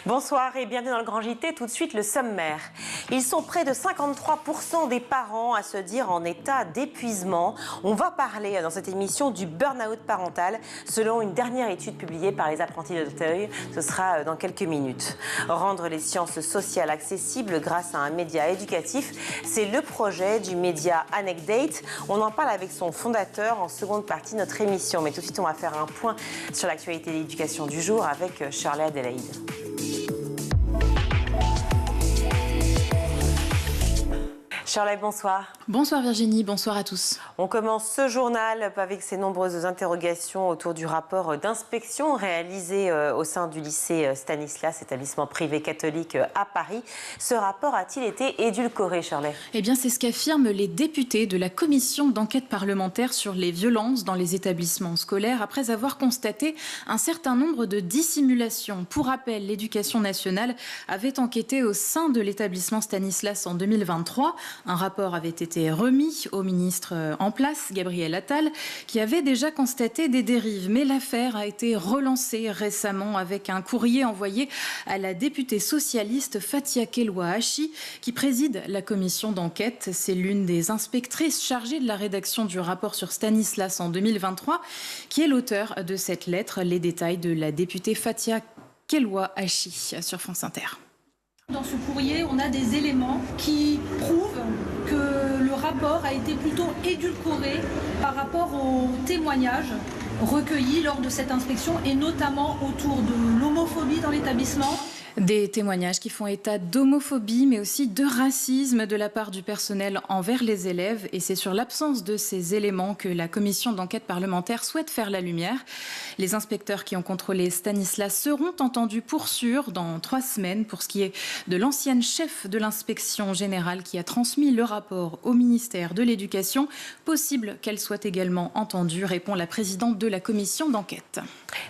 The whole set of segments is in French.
Bonsoir et bienvenue dans le Grand JT. Tout de suite, le sommaire. Ils sont près de 53% des parents à se dire en état d'épuisement. On va parler dans cette émission du burn-out parental, selon une dernière étude publiée par les apprentis d'Auteuil. Ce sera dans quelques minutes. Rendre les sciences sociales accessibles grâce à un média éducatif, c'est le projet du média Anecdate. On en parle avec son fondateur en seconde partie de notre émission. Mais tout de suite, on va faire un point sur l'actualité de l'éducation du jour avec Shirley Adélaïde. Shirley, bonsoir. Bonsoir Virginie, bonsoir à tous. On commence ce journal avec ces nombreuses interrogations autour du rapport d'inspection réalisé au sein du lycée Stanislas, établissement privé catholique à Paris. Ce rapport a-t-il été édulcoré, Shirley ? Eh bien, c'est ce qu'affirment les députés de la commission d'enquête parlementaire sur les violences dans les établissements scolaires après avoir constaté un certain nombre de dissimulations. Pour rappel, l'Éducation nationale avait enquêté au sein de l'établissement Stanislas en 2023. Un rapport avait été remis au ministre en place, Gabriel Attal, qui avait déjà constaté des dérives. Mais l'affaire a été relancée récemment avec un courrier envoyé à la députée socialiste Fathia Kelwa-Hachi, qui préside la commission d'enquête. C'est l'une des inspectrices chargées de la rédaction du rapport sur Stanislas en 2023, qui est l'auteur de cette lettre. Les détails de la députée Fathia Kelwa-Hachi sur France Inter. Dans ce courrier, on a des éléments qui prouvent que le rapport a été plutôt édulcoré par rapport aux témoignages recueillis lors de cette inspection et notamment autour de l'homophobie dans l'établissement. Des témoignages qui font état d'homophobie, mais aussi de racisme de la part du personnel envers les élèves. Et c'est sur l'absence de ces éléments que la commission d'enquête parlementaire souhaite faire la lumière. Les inspecteurs qui ont contrôlé Stanislas seront entendus pour sûr dans 3 semaines pour ce qui est de l'ancienne chef de l'inspection générale qui a transmis le rapport au ministère de l'Éducation. Possible qu'elle soit également entendue, répond la présidente de la commission d'enquête.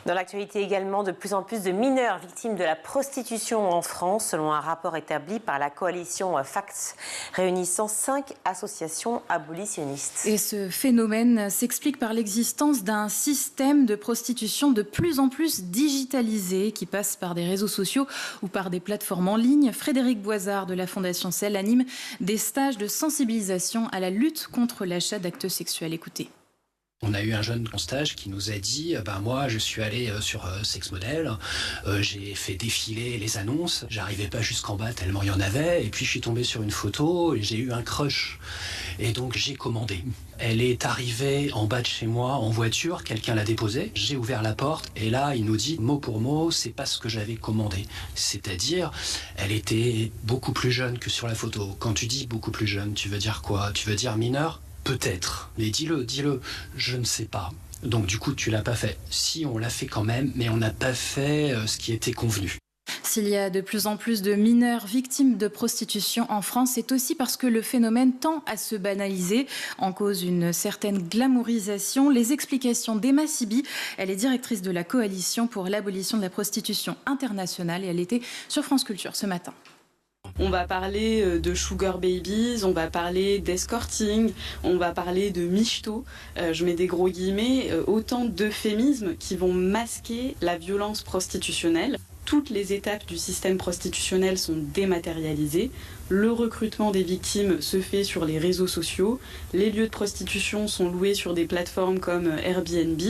Dans l'actualité également, de plus en plus de mineurs victimes de la prostitution en France, selon un rapport établi par la coalition Facts, réunissant 5 associations abolitionnistes. Et ce phénomène s'explique par l'existence d'un système de prostitution de plus en plus digitalisé qui passe par des réseaux sociaux ou par des plateformes en ligne. Frédéric Boisard de la Fondation Cell anime des stages de sensibilisation à la lutte contre l'achat d'actes sexuels. Écoutez. On a eu un jeune en stage qui nous a dit moi je suis allé sur Sex Model, j'ai fait défiler les annonces, j'arrivais pas jusqu'en bas tellement il y en avait, et puis je suis tombé sur une photo et j'ai eu un crush. Et donc j'ai commandé. Elle est arrivée en bas de chez moi en voiture, quelqu'un l'a déposée, j'ai ouvert la porte et là il nous dit mot pour mot c'est pas ce que j'avais commandé. C'est-à-dire elle était beaucoup plus jeune que sur la photo. Quand tu dis beaucoup plus jeune, tu veux dire quoi? Tu veux dire mineure? Peut-être, mais dis-le, je ne sais pas. Donc du coup, tu l'as pas fait. Si, on l'a fait quand même, mais on n'a pas fait ce qui était convenu. S'il y a de plus en plus de mineurs victimes de prostitution en France, c'est aussi parce que le phénomène tend à se banaliser, en cause une certaine glamourisation. Les explications d'Emma Siby, elle est directrice de la Coalition pour l'abolition de la prostitution internationale et elle était sur France Culture ce matin. On va parler de sugar babies, on va parler d'escorting, on va parler de michto, je mets des gros guillemets, autant d'euphémismes qui vont masquer la violence prostitutionnelle. Toutes les étapes du système prostitutionnel sont dématérialisées. Le recrutement des victimes se fait sur les réseaux sociaux. Les lieux de prostitution sont loués sur des plateformes comme Airbnb.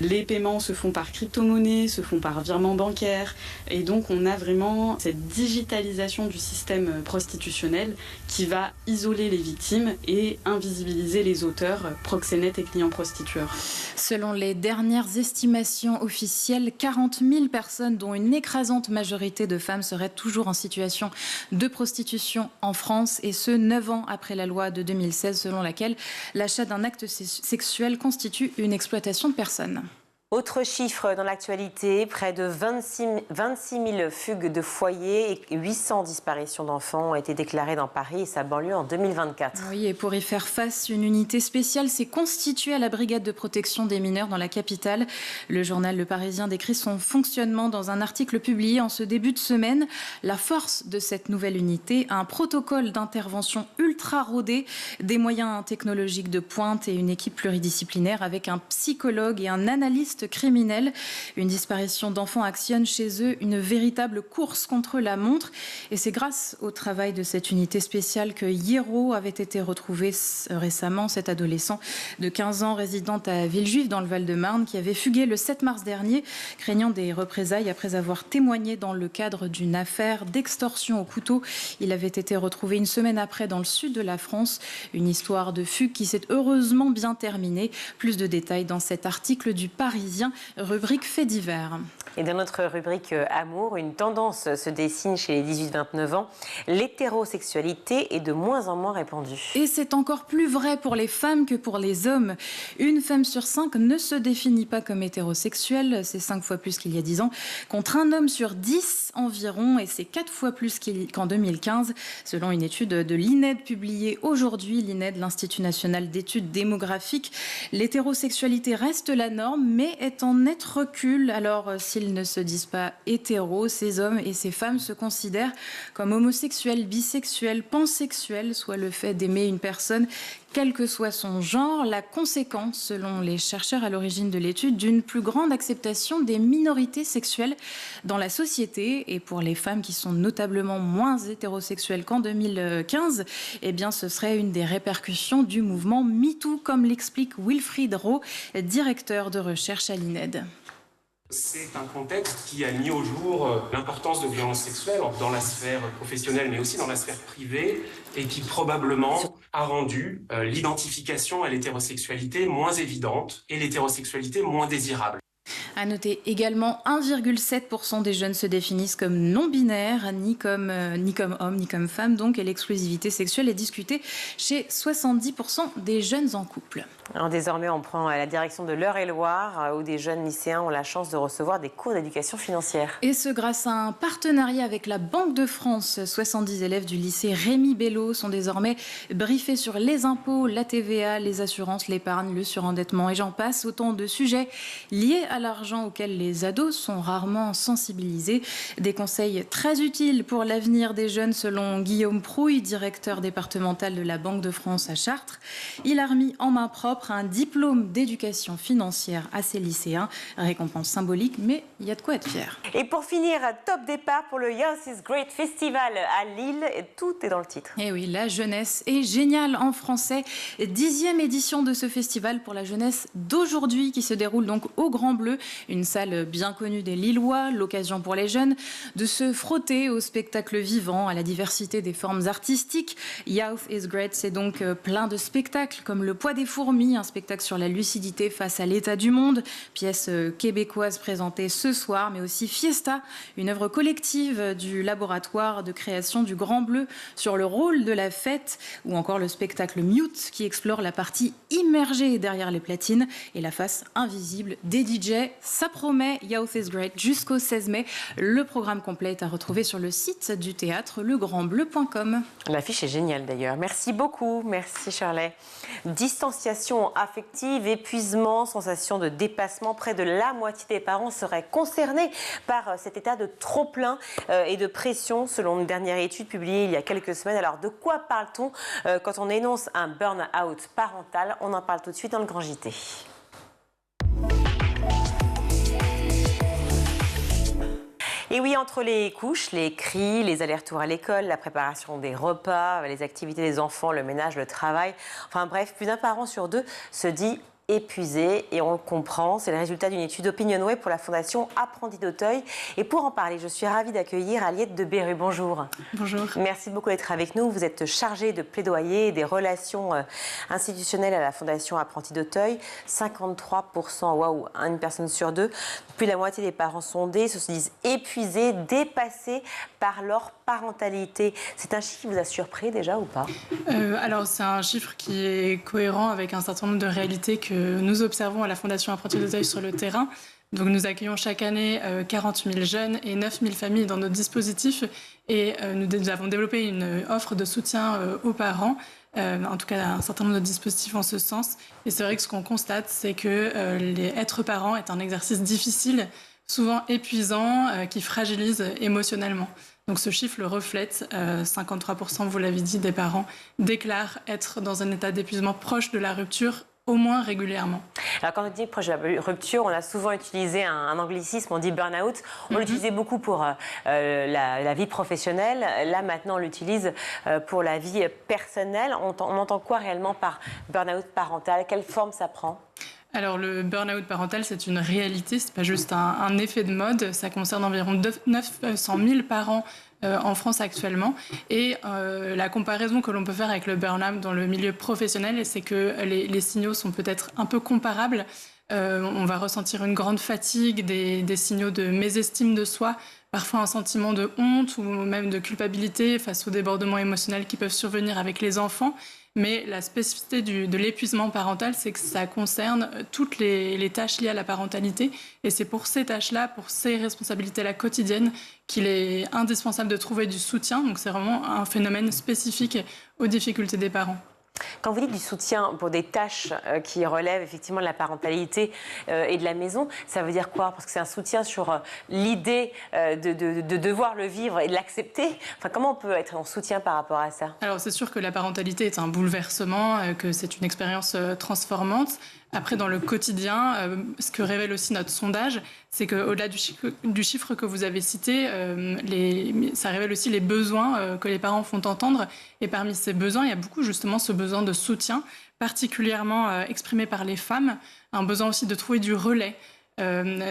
Les paiements se font par crypto-monnaie, se font par virement bancaire. Et donc on a vraiment cette digitalisation du système prostitutionnel qui va isoler les victimes et invisibiliser les auteurs, proxénètes et clients prostitueurs. Selon les dernières estimations officielles, 40 000 personnes, dont une écrasante majorité de femmes, seraient toujours en situation de prostitution en France, et ce 9 ans après la loi de 2016 selon laquelle l'achat d'un acte sexuel constitue une exploitation de personnes. Autre chiffre dans l'actualité, près de 26 000 fugues de foyers et 800 disparitions d'enfants ont été déclarées dans Paris et sa banlieue en 2024. Oui, et pour y faire face, une unité spéciale s'est constituée à la brigade de protection des mineurs dans la capitale. Le journal Le Parisien décrit son fonctionnement dans un article publié en ce début de semaine. La force de cette nouvelle unité, un protocole d'intervention ultra rodé, des moyens technologiques de pointe et une équipe pluridisciplinaire avec un psychologue et un analyste terroristes criminels. Une disparition d'enfants actionne chez eux une véritable course contre la montre. Et c'est grâce au travail de cette unité spéciale que Hiero avait été retrouvé récemment, cet adolescent de 15 ans résidant à Villejuif dans le Val-de-Marne qui avait fugué le 7 mars dernier, craignant des représailles après avoir témoigné dans le cadre d'une affaire d'extorsion au couteau. Il avait été retrouvé une semaine après dans le sud de la France. Une histoire de fugue qui s'est heureusement bien terminée. Plus de détails dans cet article du Parisien, rubrique Faits divers. Et dans notre rubrique Amour, une tendance se dessine chez les 18-29 ans. L'hétérosexualité est de moins en moins répandue. Et c'est encore plus vrai pour les femmes que pour les hommes. Une femme sur 5 ne se définit pas comme hétérosexuelle. C'est 5 fois plus qu'il y a 10 ans, contre un homme sur 10 environ. Et c'est 4 fois plus qu'en 2015, selon une étude de l'INED publiée aujourd'hui. L'INED, l'Institut national d'études démographiques. L'hétérosexualité reste la norme, mais est en net recul. Alors, s'ils ne se disent pas hétéros, ces hommes et ces femmes se considèrent comme homosexuels, bisexuels, pansexuels, soit le fait d'aimer une personne quel que soit son genre, la conséquence, selon les chercheurs à l'origine de l'étude, d'une plus grande acceptation des minorités sexuelles dans la société. Et pour les femmes qui sont notablement moins hétérosexuelles qu'en 2015, eh bien, ce serait une des répercussions du mouvement MeToo, comme l'explique Wilfried Roh, directeur de recherche à l'INED. C'est un contexte qui a mis au jour l'importance de violences sexuelles dans la sphère professionnelle, mais aussi dans la sphère privée, et qui probablement a rendu l'identification à l'hétérosexualité moins évidente et l'hétérosexualité moins désirable. À noter également 1,7% des jeunes se définissent comme non-binaires, ni comme hommes, ni comme femmes. Donc, et l'exclusivité sexuelle est discutée chez 70% des jeunes en couple. Alors, désormais, on prend la direction de l'Eure-et-Loire, où des jeunes lycéens ont la chance de recevoir des cours d'éducation financière. Et ce grâce à un partenariat avec la Banque de France. 70 élèves du lycée Rémi Bello sont désormais briefés sur les impôts, la TVA, les assurances, l'épargne, le surendettement et j'en passe. Autant de sujets liés à l'argent auxquels les ados sont rarement sensibilisés. Des conseils très utiles pour l'avenir des jeunes selon Guillaume Prouille, directeur départemental de la Banque de France à Chartres. Il a remis en main propre un diplôme d'éducation financière à ses lycéens. Récompense symbolique, mais il y a de quoi être fier. Et pour finir, top départ pour le Youth is Great Festival à Lille. Et tout est dans le titre. Et oui, la jeunesse est géniale en français. 10e édition de ce festival pour la jeunesse d'aujourd'hui qui se déroule donc au Grand Bleu. Une salle bien connue des Lillois, l'occasion pour les jeunes de se frotter au spectacle vivant, à la diversité des formes artistiques. Youth is Great, c'est donc plein de spectacles comme Le Poids des fourmis, un spectacle sur la lucidité face à l'état du monde, pièce québécoise présentée ce soir, mais aussi Fiesta, une œuvre collective du laboratoire de création du Grand Bleu sur le rôle de la fête, ou encore le spectacle Mute qui explore la partie immergée derrière les platines et la face invisible des DJ. Ça promet, Youth is Great jusqu'au 16 mai. Le programme complet est à retrouver sur le site du théâtre legrandbleu.com. L'affiche est géniale d'ailleurs. Merci beaucoup, merci Shirley. Distanciation affective, épuisement, sensation de dépassement. Près de la moitié des parents seraient concernés par cet état de trop-plein et de pression, selon une dernière étude publiée il y a quelques semaines. Alors, de quoi parle-t-on quand on énonce un burn-out parental? On en parle tout de suite dans le Grand JT. Et oui, entre les couches, les cris, les allers-retours à l'école, la préparation des repas, les activités des enfants, le ménage, le travail, enfin bref, plus d'un parent sur deux se dit épuisé et on le comprend. C'est le résultat d'une étude Opinionway pour la Fondation Apprentis d'Auteuil. Et pour en parler, je suis ravie d'accueillir Aliette de Beru. Bonjour. Bonjour. Merci beaucoup d'être avec nous. Vous êtes chargée de plaidoyer et des relations institutionnelles à la Fondation Apprentis d'Auteuil. 53%, waouh, une personne sur deux. Plus de la moitié des parents sondés se disent épuisés, dépassés par leur parentalité. C'est un chiffre qui vous a surpris déjà ou pas? Alors c'est un chiffre qui est cohérent avec un certain nombre de réalités que nous observons à la Fondation Apprentis d'Auteuil sur le terrain. Donc nous accueillons chaque année 40 000 jeunes et 9 000 familles dans notre dispositif et nous avons développé une offre de soutien aux parents, en tout cas un certain nombre de dispositifs en ce sens. Et c'est vrai que ce qu'on constate, c'est que être parent est un exercice difficile, souvent épuisant, qui fragilise émotionnellement. Donc ce chiffre le reflète, 53%, vous l'avez dit, des parents déclarent être dans un état d'épuisement proche de la rupture, au moins régulièrement. Alors quand on dit proche de la rupture, on a souvent utilisé un anglicisme, on dit burn-out. On l'utilisait beaucoup pour la vie professionnelle. Là maintenant, on l'utilise pour la vie personnelle. On entend quoi réellement par burn-out parental? Quelle forme ça prend? Alors le burn-out parental, c'est une réalité, c'est pas juste un effet de mode. Ça concerne environ 900 000 parents en France actuellement. Et la comparaison que l'on peut faire avec le burn-out dans le milieu professionnel, c'est que les signaux sont peut-être un peu comparables. On va ressentir une grande fatigue, des signaux de mésestime de soi, parfois un sentiment de honte ou même de culpabilité face aux débordements émotionnels qui peuvent survenir avec les enfants. Mais la spécificité de l'épuisement parental, c'est que ça concerne toutes les tâches liées à la parentalité. Et c'est pour ces tâches-là, pour ces responsabilités-là quotidiennes, qu'il est indispensable de trouver du soutien. Donc c'est vraiment un phénomène spécifique aux difficultés des parents. Quand vous dites du soutien pour des tâches qui relèvent effectivement de la parentalité et de la maison, ça veut dire quoi? Parce que c'est un soutien sur l'idée de devoir le vivre et de l'accepter. Enfin, comment on peut être en soutien par rapport à ça? Alors c'est sûr que la parentalité est un bouleversement, que c'est une expérience transformante. Après, dans le quotidien, ce que révèle aussi notre sondage, c'est qu'au-delà du chiffre que vous avez cité, ça révèle aussi les besoins que les parents font entendre. Et parmi ces besoins, il y a beaucoup justement ce besoin de soutien, particulièrement exprimé par les femmes, un besoin aussi de trouver du relais.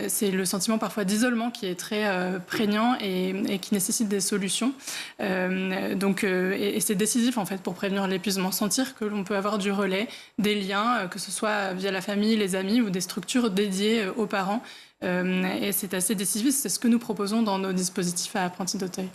C'est le sentiment parfois d'isolement qui est très prégnant et qui nécessite des solutions. Et c'est décisif en fait pour prévenir l'épuisement, sentir que l'on peut avoir du relais, des liens, que ce soit via la famille, les amis ou des structures dédiées aux parents. Et c'est assez décisif, c'est ce que nous proposons dans nos dispositifs à Apprentis d'Auteuil.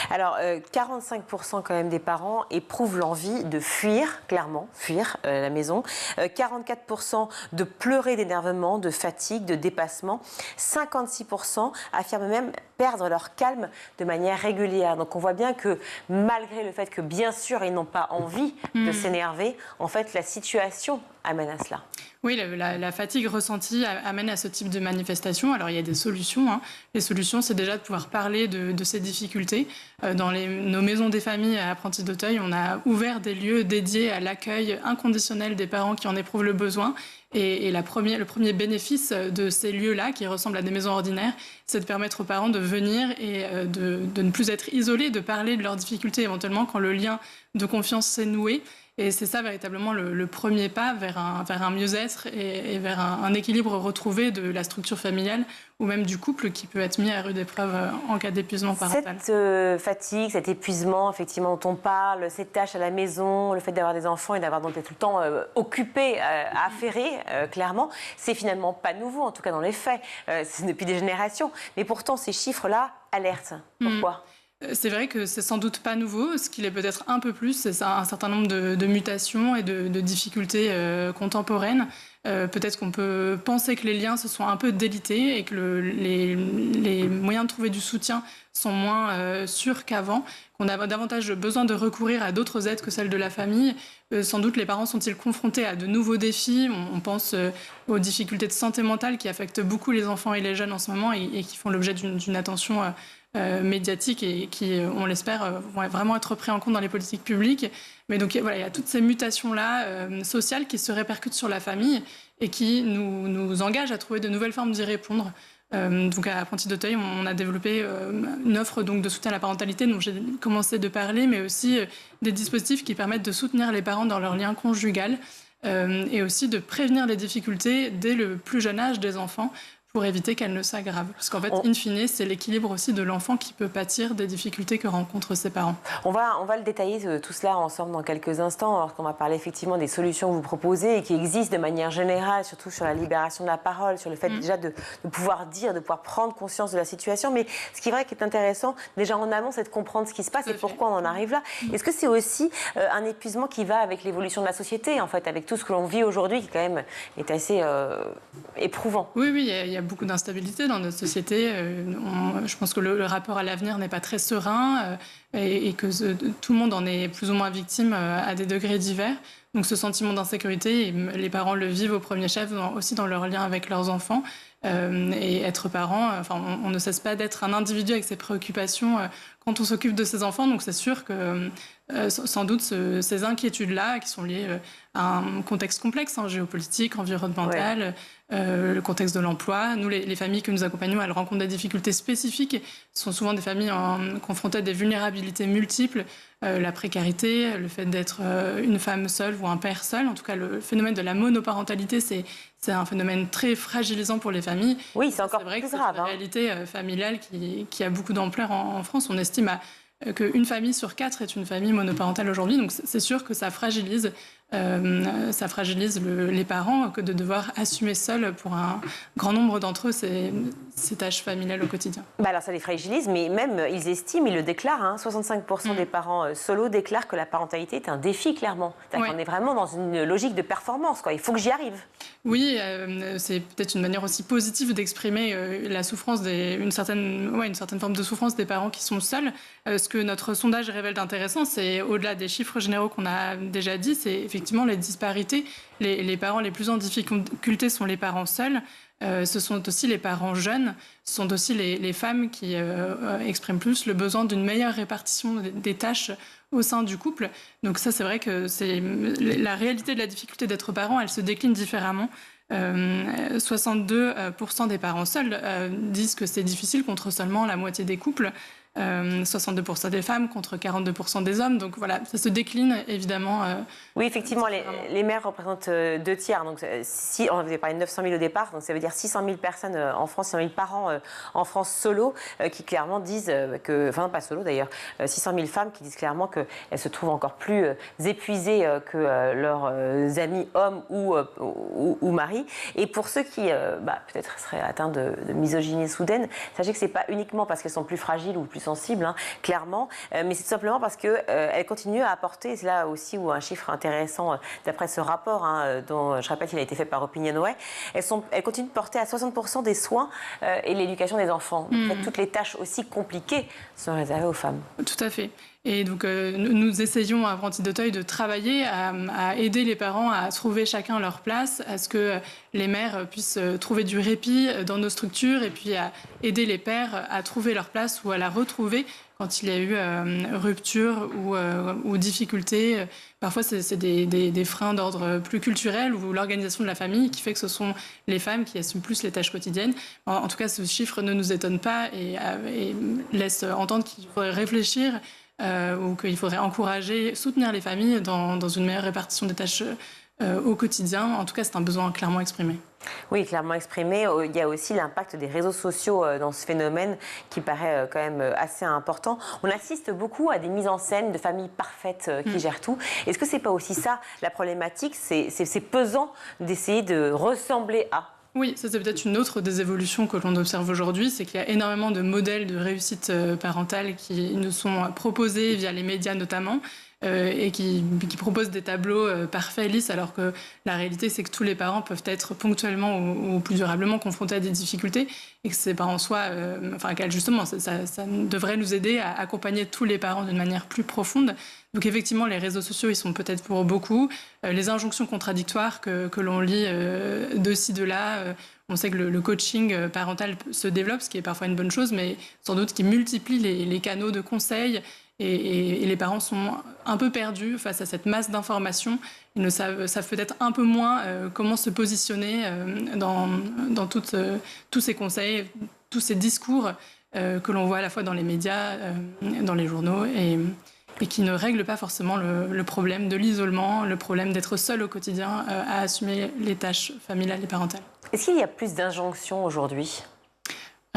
Alors, 45% quand même des parents éprouvent l'envie de fuir, clairement, fuir la maison. 44% de pleurer d'énervement, de fatigue, de dépassement. 56% affirment même perdre leur calme de manière régulière. Donc on voit bien que malgré le fait que bien sûr ils n'ont pas envie de s'énerver, en fait la situation amène à cela. Oui, la fatigue ressentie amène à ce type de manifestation. Alors, il y a des solutions. Hein. Les solutions, c'est déjà de pouvoir parler de ces difficultés. Dans nos maisons des familles à Apprentis d'Auteuil, on a ouvert des lieux dédiés à l'accueil inconditionnel des parents qui en éprouvent le besoin. Et le premier bénéfice de ces lieux-là, qui ressemblent à des maisons ordinaires, c'est de permettre aux parents de venir et de ne plus être isolés, de parler de leurs difficultés éventuellement quand le lien de confiance s'est noué. Et c'est ça véritablement le premier pas vers un mieux-être et vers un équilibre retrouvé de la structure familiale ou même du couple qui peut être mis à rude épreuve en cas d'épuisement parental. Cette fatigue, cet épuisement effectivement dont on parle, ces tâches à la maison, le fait d'avoir des enfants et d'avoir donc d'être tout le temps occupé, affairé, clairement, c'est finalement pas nouveau, en tout cas dans les faits. C'est depuis des générations. Mais pourtant, ces chiffres-là alertent. Pourquoi ? C'est vrai que c'est sans doute pas nouveau. Ce qu'il est peut-être un peu plus, c'est un certain nombre de mutations et de difficultés contemporaines. Peut-être qu'on peut penser que les liens se sont un peu délités et que les moyens de trouver du soutien sont moins sûrs qu'avant, qu'on a davantage besoin de recourir à d'autres aides que celles de la famille. Sans doute, les parents sont-ils confrontés à de nouveaux défis. On pense aux difficultés de santé mentale qui affectent beaucoup les enfants et les jeunes en ce moment et qui font l'objet d'une attention médiatiques et qui, on l'espère, vont vraiment être pris en compte dans les politiques publiques. Mais donc voilà, il y a toutes ces mutations-là sociales qui se répercutent sur la famille et qui nous engagent à trouver de nouvelles formes d'y répondre. Donc à Apprentis d'Auteuil, on a développé une offre donc, de soutien à la parentalité dont j'ai commencé de parler, mais aussi des dispositifs qui permettent de soutenir les parents dans leur lien conjugal et aussi de prévenir les difficultés dès le plus jeune âge des enfants pour éviter qu'elles ne s'aggravent. Parce qu'en fait, in fine, c'est l'équilibre aussi de l'enfant qui peut pâtir des difficultés que rencontrent ses parents. On va le détailler tout cela ensemble dans quelques instants, alors qu'on va parler effectivement des solutions que vous proposez et qui existent de manière générale, surtout sur la libération de la parole, sur le fait déjà de pouvoir dire, de pouvoir prendre conscience de la situation. Mais ce qui est vrai qui est intéressant, déjà en amont, c'est de comprendre ce qui se passe et pourquoi on en arrive là. Est-ce que c'est aussi un épuisement qui va avec l'évolution de la société, en fait, avec tout ce que l'on vit aujourd'hui, qui quand même est assez éprouvant? Oui, il y a beaucoup d'instabilité dans notre société. Je pense que le rapport à l'avenir n'est pas très serein et que tout le monde en est plus ou moins victime à des degrés divers. Donc ce sentiment d'insécurité, les parents le vivent au premier chef, aussi dans leur lien avec leurs enfants. Et être parent, on ne cesse pas d'être un individu avec ses préoccupations quand on s'occupe de ses enfants. Donc c'est sûr que sans doute ces inquiétudes-là, qui sont liées à un contexte complexe, géopolitique, environnemental, le contexte de l'emploi. Nous, les familles que nous accompagnons, elles rencontrent des difficultés spécifiques. Ce sont souvent des familles confrontées à des vulnérabilités multiples, la précarité, le fait d'être une femme seule ou un père seul. En tout cas, le phénomène de la monoparentalité, c'est un phénomène très fragilisant pour les familles. Oui, c'est encore vrai plus que grave. C'est une réalité familiale qui a beaucoup d'ampleur en France. On estime qu'une famille sur 4 est une famille monoparentale aujourd'hui. Donc c'est sûr que ça fragilise les parents que de devoir assumer seuls pour un grand nombre d'entre eux ces tâches familiales au quotidien. Alors ça les fragilise, mais même ils estiment, ils le déclarent, 65% des parents solos déclarent que la parentalité est un défi, clairement. On est vraiment dans une logique de performance, quoi. Il faut que j'y arrive. Oui, c'est peut-être une manière aussi positive d'exprimer la souffrance, une certaine forme de souffrance des parents qui sont seuls. Ce que notre sondage révèle d'intéressant, c'est au-delà des chiffres généraux qu'on a déjà dit, c'est effectivement les disparités. Les parents les plus en difficulté sont les parents seuls. Ce sont aussi les parents jeunes, ce sont aussi les femmes qui expriment plus le besoin d'une meilleure répartition des tâches au sein du couple. Donc ça, c'est vrai que c'est la réalité de la difficulté d'être parent, elle se décline différemment. 62% des parents seuls disent que c'est difficile, contre seulement la moitié des couples. 62% des femmes contre 42% des hommes. Donc voilà, ça se décline évidemment. Oui, effectivement, les mères représentent 2 tiers. Donc, si on avait parlé de 900 000 au départ, donc ça veut dire 600 000 personnes en France, 600 000 parents en France solo qui clairement disent que, enfin pas solo d'ailleurs, 600 000 femmes qui disent clairement qu'elles se trouvent encore plus épuisées que leurs amis hommes ou maris. Et pour ceux qui peut-être seraient atteints de misogynie soudaine, sachez que c'est pas uniquement parce qu'elles sont plus fragiles ou plus sensibles, clairement, mais c'est tout simplement parce qu'elles continuent à apporter, et c'est là aussi où un chiffre intéressant d'après ce rapport, dont je rappelle qu'il a été fait par Opinionway, elles continuent de porter à 60% des soins et l'éducation des enfants. En fait, toutes les tâches aussi compliquées sont réservées aux femmes. Tout à fait. Et donc, nous essayons à Apprentis d'Auteuil de travailler à aider les parents à trouver chacun leur place, à ce que les mères puissent trouver du répit dans nos structures et puis à aider les pères à trouver leur place ou à la retrouver quand il y a eu rupture ou difficulté. Parfois, c'est des freins d'ordre plus culturel ou l'organisation de la famille qui fait que ce sont les femmes qui assument plus les tâches quotidiennes. En tout cas, ce chiffre ne nous étonne pas et laisse entendre qu'il faudrait réfléchir ou qu'il faudrait encourager, soutenir les familles dans une meilleure répartition des tâches au quotidien. En tout cas, c'est un besoin clairement exprimé. Oui, clairement exprimé. Il y a aussi l'impact des réseaux sociaux dans ce phénomène qui paraît quand même assez important. On assiste beaucoup à des mises en scène de familles parfaites qui gèrent tout. Est-ce que c'est pas aussi ça la problématique? C'est pesant d'essayer de ressembler à... Oui, ça c'est peut-être une autre des évolutions que l'on observe aujourd'hui, c'est qu'il y a énormément de modèles de réussite parentale qui nous sont proposés via les médias notamment, et qui proposent des tableaux parfaits, lisses, alors que la réalité c'est que tous les parents peuvent être ponctuellement ou plus durablement confrontés à des difficultés et que c'est pas en soi, justement, ça devrait nous aider à accompagner tous les parents d'une manière plus profonde. Donc effectivement, les réseaux sociaux, ils sont peut-être pour beaucoup. Les injonctions contradictoires que l'on lit de ci, de là. On sait que le coaching parental se développe, ce qui est parfois une bonne chose, mais sans doute qui multiplie les canaux de conseils. Et les parents sont un peu perdus face à cette masse d'informations. Ils ne savent peut-être un peu moins comment se positionner dans tous ces conseils, tous ces discours que l'on voit à la fois dans les médias, dans les journaux, et qui ne règlent pas forcément le problème de l'isolement, le problème d'être seul au quotidien à assumer les tâches familiales et parentales. Est-ce qu'il y a plus d'injonctions aujourd'hui ?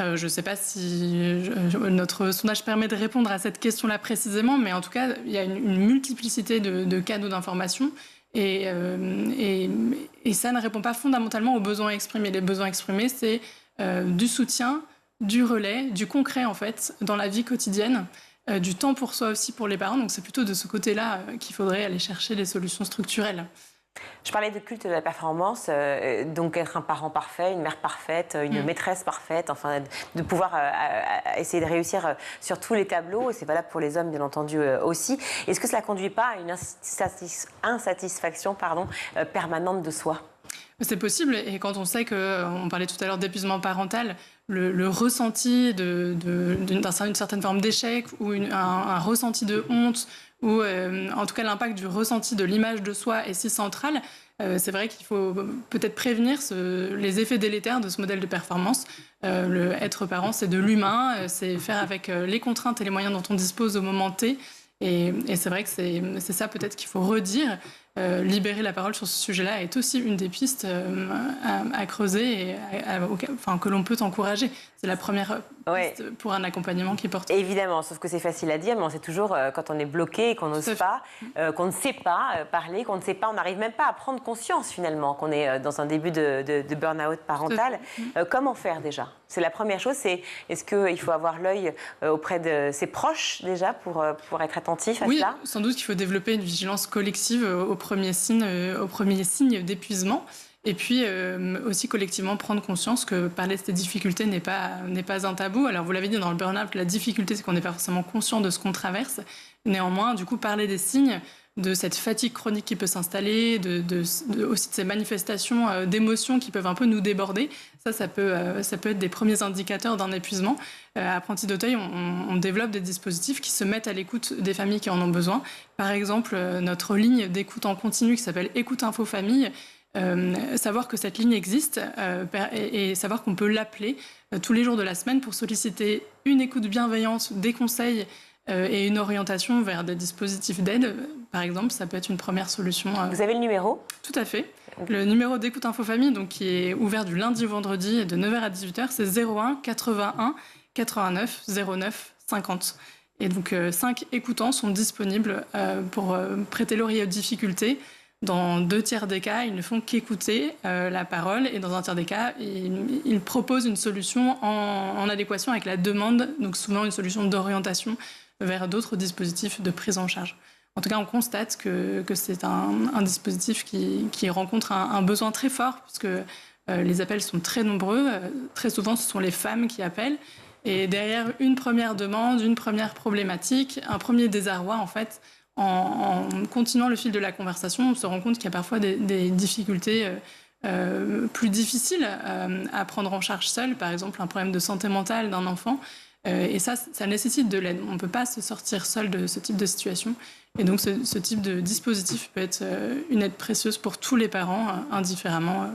Je ne sais pas si notre sondage permet de répondre à cette question-là précisément, mais en tout cas, il y a une multiplicité de canaux d'information et ça ne répond pas fondamentalement aux besoins exprimés. Les besoins exprimés, c'est du soutien, du relais, du concret en fait, dans la vie quotidienne, du temps pour soi aussi pour les parents. Donc c'est plutôt de ce côté-là qu'il faudrait aller chercher les solutions structurelles. Je parlais de culte de la performance, donc être un parent parfait, une mère parfaite, une maîtresse parfaite, enfin de pouvoir essayer de réussir sur tous les tableaux, et c'est valable pour les hommes bien entendu aussi. Est-ce que cela ne conduit pas à une insatisfaction permanente de soi ? C'est possible, et quand on sait qu'on parlait tout à l'heure d'épuisement parental, le ressenti d'une certaine forme d'échec ou un ressenti de honte, ou en tout cas l'impact du ressenti de l'image de soi est si central, c'est vrai qu'il faut peut-être prévenir les effets délétères de ce modèle de performance. Être parent, c'est de l'humain, c'est faire avec les contraintes et les moyens dont on dispose au moment T. Et c'est vrai que c'est ça peut-être qu'il faut redire. Libérer la parole sur ce sujet-là est aussi une des pistes à creuser et que l'on peut encourager. C'est la première piste pour un accompagnement qui porte. Évidemment, sauf que c'est facile à dire, mais on sait toujours quand on est bloqué, qu'on n'ose pas, qu'on ne sait pas parler, qu'on ne sait pas, on n'arrive même pas à prendre conscience finalement qu'on est dans un début de burn-out parental. Comment faire déjà ? C'est la première chose, est-ce qu'il faut avoir l'œil auprès de ses proches déjà pour être attentif à cela ? Oui, sans doute qu'il faut développer une vigilance collective au premier signe d'épuisement. Et puis aussi collectivement prendre conscience que parler de ces difficultés n'est pas un tabou. Alors vous l'avez dit dans le burn-out, la difficulté c'est qu'on n'est pas forcément conscient de ce qu'on traverse. Néanmoins, du coup, parler des signes, de cette fatigue chronique qui peut s'installer, aussi de ces manifestations d'émotions qui peuvent un peu nous déborder. Ça peut être des premiers indicateurs d'un épuisement. À Apprentis d'Auteuil, on développe des dispositifs qui se mettent à l'écoute des familles qui en ont besoin. Par exemple, notre ligne d'écoute en continu qui s'appelle Écoute Info Famille. Savoir que cette ligne existe et savoir qu'on peut l'appeler tous les jours de la semaine pour solliciter une écoute bienveillante, des conseils et une orientation vers des dispositifs d'aide, par exemple, ça peut être une première solution. Vous avez le numéro ? Tout à fait. Le numéro d'écoute Info Famille, donc, qui est ouvert du lundi au vendredi de 9h à 18h, c'est 01 81 89 09 50. Et donc 5 écoutants sont disponibles pour prêter l'oreille aux difficultés. Dans 2/3 des cas, ils ne font qu'écouter la parole, et dans 1/3 des cas, ils proposent une solution en adéquation avec la demande, donc souvent une solution d'orientation vers d'autres dispositifs de prise en charge. En tout cas, on constate que c'est un dispositif qui rencontre un besoin très fort, puisque les appels sont très nombreux. Très souvent, ce sont les femmes qui appellent. Et derrière une première demande, une première problématique, un premier désarroi, en fait, en continuant le fil de la conversation, on se rend compte qu'il y a parfois des difficultés plus difficiles à prendre en charge seul, par exemple un problème de santé mentale d'un enfant. Et ça nécessite de l'aide. On ne peut pas se sortir seul de ce type de situation. Et donc ce type de dispositif peut être une aide précieuse pour tous les parents, indifféremment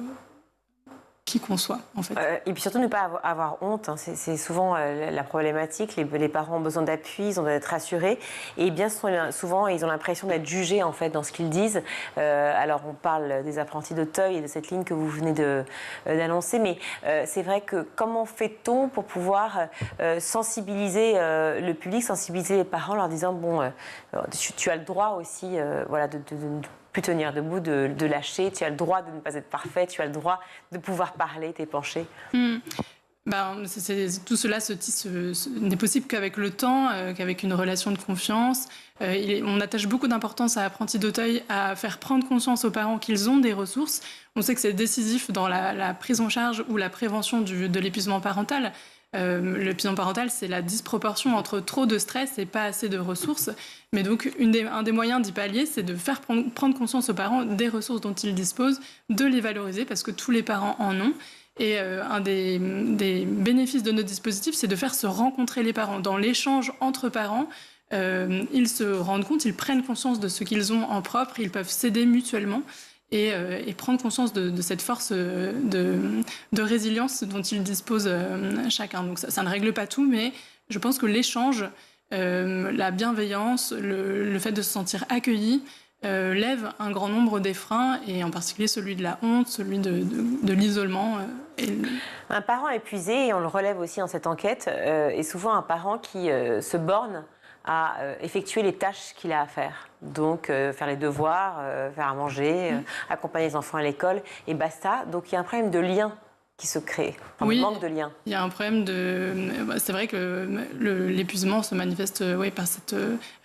qui qu'on soit, en fait. Et puis surtout ne pas avoir honte, hein. C'est souvent la problématique. Les parents ont besoin d'appui, ils ont besoin d'être rassurés, et bien souvent ils ont l'impression d'être jugés en fait dans ce qu'ils disent. Alors on parle des Apprentis d'Auteuil et de cette ligne que vous venez d'annoncer, mais c'est vrai que comment fait-on pour pouvoir sensibiliser le public, sensibiliser les parents, leur disant bon, tu as le droit aussi, voilà, de plus tenir debout, de lâcher, tu as le droit de ne pas être parfait, tu as le droit de pouvoir parler, t'épancher. Tout cela n'est possible qu'avec le temps, qu'avec une relation de confiance. On attache beaucoup d'importance à Apprentis d'Auteuil à faire prendre conscience aux parents qu'ils ont des ressources. On sait que c'est décisif dans la prise en charge ou la prévention de l'épuisement parental. L'épuisement parental, c'est la disproportion entre trop de stress et pas assez de ressources. Mais donc, un des moyens d'y pallier, c'est de faire prendre conscience aux parents des ressources dont ils disposent, de les valoriser, parce que tous les parents en ont. Et un des bénéfices de notre dispositif, c'est de faire se rencontrer les parents. Dans l'échange entre parents, ils se rendent compte, ils prennent conscience de ce qu'ils ont en propre, ils peuvent s'aider mutuellement. Et prendre conscience de cette force de résilience dont ils disposent chacun. Donc ça ne règle pas tout, mais je pense que l'échange, la bienveillance, le fait de se sentir accueilli, lève un grand nombre des freins, et en particulier celui de la honte, celui de l'isolement. Un parent épuisé, et on le relève aussi dans cette enquête, est souvent un parent qui se borne à effectuer les tâches qu'il a à faire. Donc, faire les devoirs, faire à manger, accompagner les enfants à l'école, et basta. Donc, il y a un problème de lien qui se crée, un manque de lien. Il y a un problème c'est vrai que l'épuisement se manifeste par cette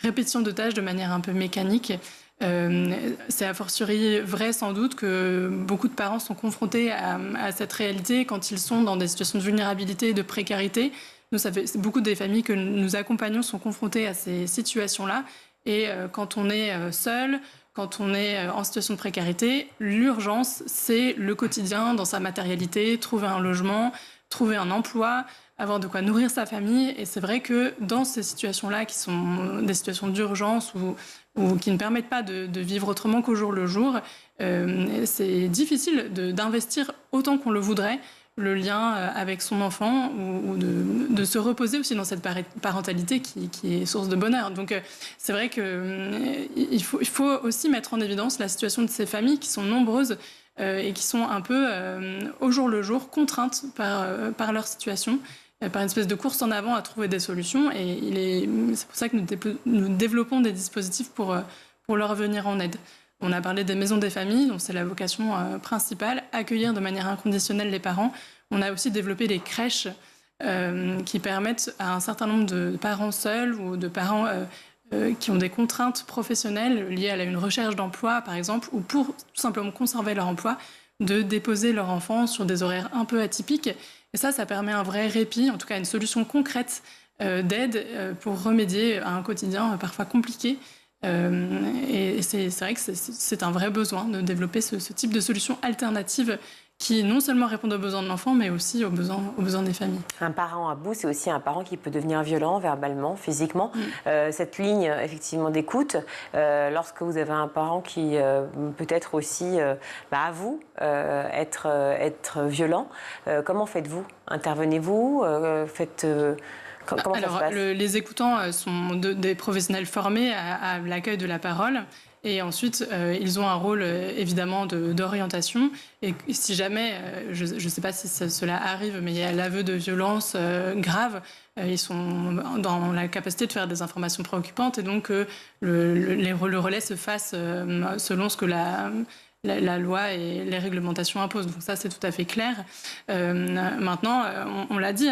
répétition de tâches de manière un peu mécanique. C'est a fortiori vrai sans doute que beaucoup de parents sont confrontés à cette réalité quand ils sont dans des situations de vulnérabilité et de précarité. Nous, beaucoup des familles que nous accompagnons sont confrontées à ces situations-là. Et quand on est seul, quand on est en situation de précarité, l'urgence, c'est le quotidien dans sa matérialité, trouver un logement, trouver un emploi, avoir de quoi nourrir sa famille. Et c'est vrai que dans ces situations-là, qui sont des situations d'urgence ou qui ne permettent pas de vivre autrement qu'au jour le jour, c'est difficile d'investir autant qu'on le voudrait le lien avec son enfant ou de se reposer aussi dans cette parentalité qui est source de bonheur. Donc c'est vrai qu'il faut aussi mettre en évidence la situation de ces familles qui sont nombreuses et qui sont un peu au jour le jour contraintes par leur situation, par une espèce de course en avant à trouver des solutions. Et c'est pour ça que nous développons des dispositifs pour leur venir en aide. On a parlé des maisons des familles, dont c'est la vocation principale, accueillir de manière inconditionnelle les parents. On a aussi développé des crèches qui permettent à un certain nombre de parents seuls ou de parents qui ont des contraintes professionnelles liées à une recherche d'emploi, par exemple, ou pour tout simplement conserver leur emploi, de déposer leur enfant sur des horaires un peu atypiques. Et ça permet un vrai répit, en tout cas une solution concrète d'aide pour remédier à un quotidien parfois compliqué. Et c'est vrai que c'est un vrai besoin de développer ce type de solution alternative qui non seulement répondent aux besoins de l'enfant, mais aussi aux besoins des familles. Un parent à bout, c'est aussi un parent qui peut devenir violent verbalement, physiquement. Cette ligne, effectivement, d'écoute, lorsque vous avez un parent qui peut être aussi, avoue être violent, comment faites-vous? Intervenez-vous? Comment ça se passe? Les écoutants sont des professionnels formés à l'accueil de la parole. Et ensuite, ils ont un rôle évidemment d'orientation. Et si jamais, je ne sais pas si cela arrive, mais il y a l'aveu de violences graves, ils sont dans la capacité de faire des informations préoccupantes. Et donc, le relais se fasse selon ce que la loi et les réglementations imposent. Donc ça, c'est tout à fait clair. Maintenant, on l'a dit,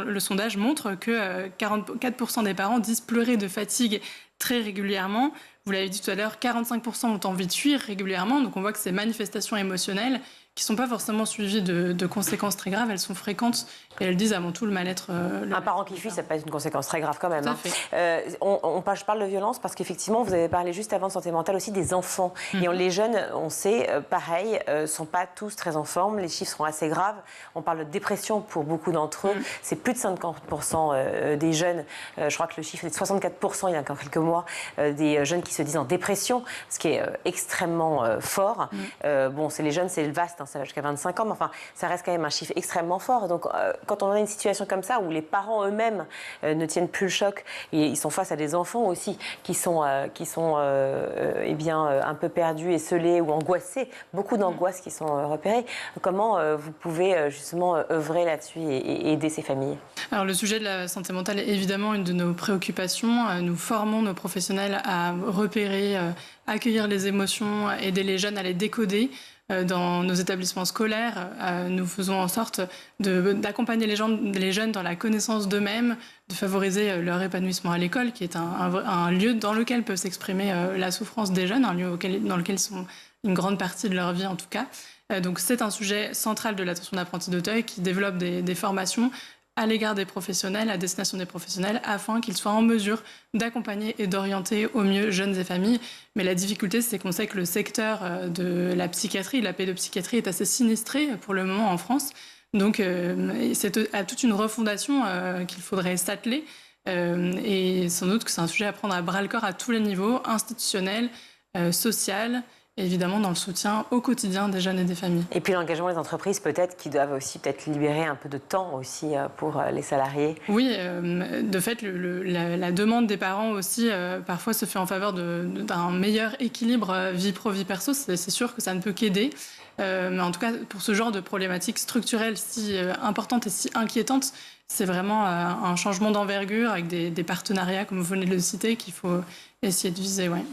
le sondage montre que 44% des parents disent pleurer de fatigue très régulièrement. Vous l'avez dit tout à l'heure, 45% ont envie de fuir régulièrement. Donc on voit que ces manifestations émotionnelles, qui ne sont pas forcément suivies de conséquences très graves, elles sont fréquentes et elles disent avant tout le mal-être. Un parent qui fuit, ça peut être une conséquence très grave quand même. Tout à fait. Je parle de violence parce qu'effectivement, vous avez parlé juste avant de santé mentale aussi des enfants. Et les jeunes, on sait, pareil, ne sont pas tous très en forme. Les chiffres sont assez graves. On parle de dépression pour beaucoup d'entre eux. C'est plus de 50% des jeunes. Je crois que le chiffre est de 64% il y a encore quelques mois, des jeunes qui se disent en dépression, ce qui est extrêmement fort. C'est les jeunes, c'est le vaste, ça va jusqu'à 25 ans, mais enfin, ça reste quand même un chiffre extrêmement fort. Donc, quand on a une situation comme ça, où les parents eux-mêmes ne tiennent plus le choc, et ils sont face à des enfants aussi qui sont un peu perdus, esseulés ou angoissés, beaucoup d'angoisses qui sont repérées. Comment vous pouvez justement œuvrer là-dessus et aider ces familles? Alors, le sujet de la santé mentale est évidemment une de nos préoccupations. Nous formons nos professionnels à repérer, accueillir les émotions, aider les jeunes à les décoder. Dans nos établissements scolaires, nous faisons en sorte d'accompagner les jeunes dans la connaissance d'eux-mêmes, de favoriser leur épanouissement à l'école, qui est un lieu dans lequel peut s'exprimer la souffrance des jeunes, un lieu dans lequel ils sont une grande partie de leur vie en tout cas. Donc c'est un sujet central de l'attention d'apprentis d'Auteuil qui développe des formations à l'égard des professionnels, à destination des professionnels, afin qu'ils soient en mesure d'accompagner et d'orienter au mieux jeunes et familles. Mais la difficulté, c'est qu'on sait que le secteur de la psychiatrie, de la pédopsychiatrie, est assez sinistré pour le moment en France. Donc, c'est à toute une refondation qu'il faudrait s'atteler. Et sans doute que c'est un sujet à prendre à bras-le-corps à tous les niveaux, institutionnels, social, et évidemment dans le soutien au quotidien des jeunes et des familles. Et puis l'engagement des entreprises peut-être qui doivent aussi libérer un peu de temps aussi pour les salariés. Oui, de fait la demande des parents aussi parfois se fait en faveur d'un meilleur équilibre vie pro vie perso. C'est sûr que ça ne peut qu'aider. Mais en tout cas, pour ce genre de problématiques structurelles si importantes et si inquiétantes, c'est vraiment un changement d'envergure avec des partenariats, comme vous venez de le citer, qu'il faut essayer de viser. Ouais.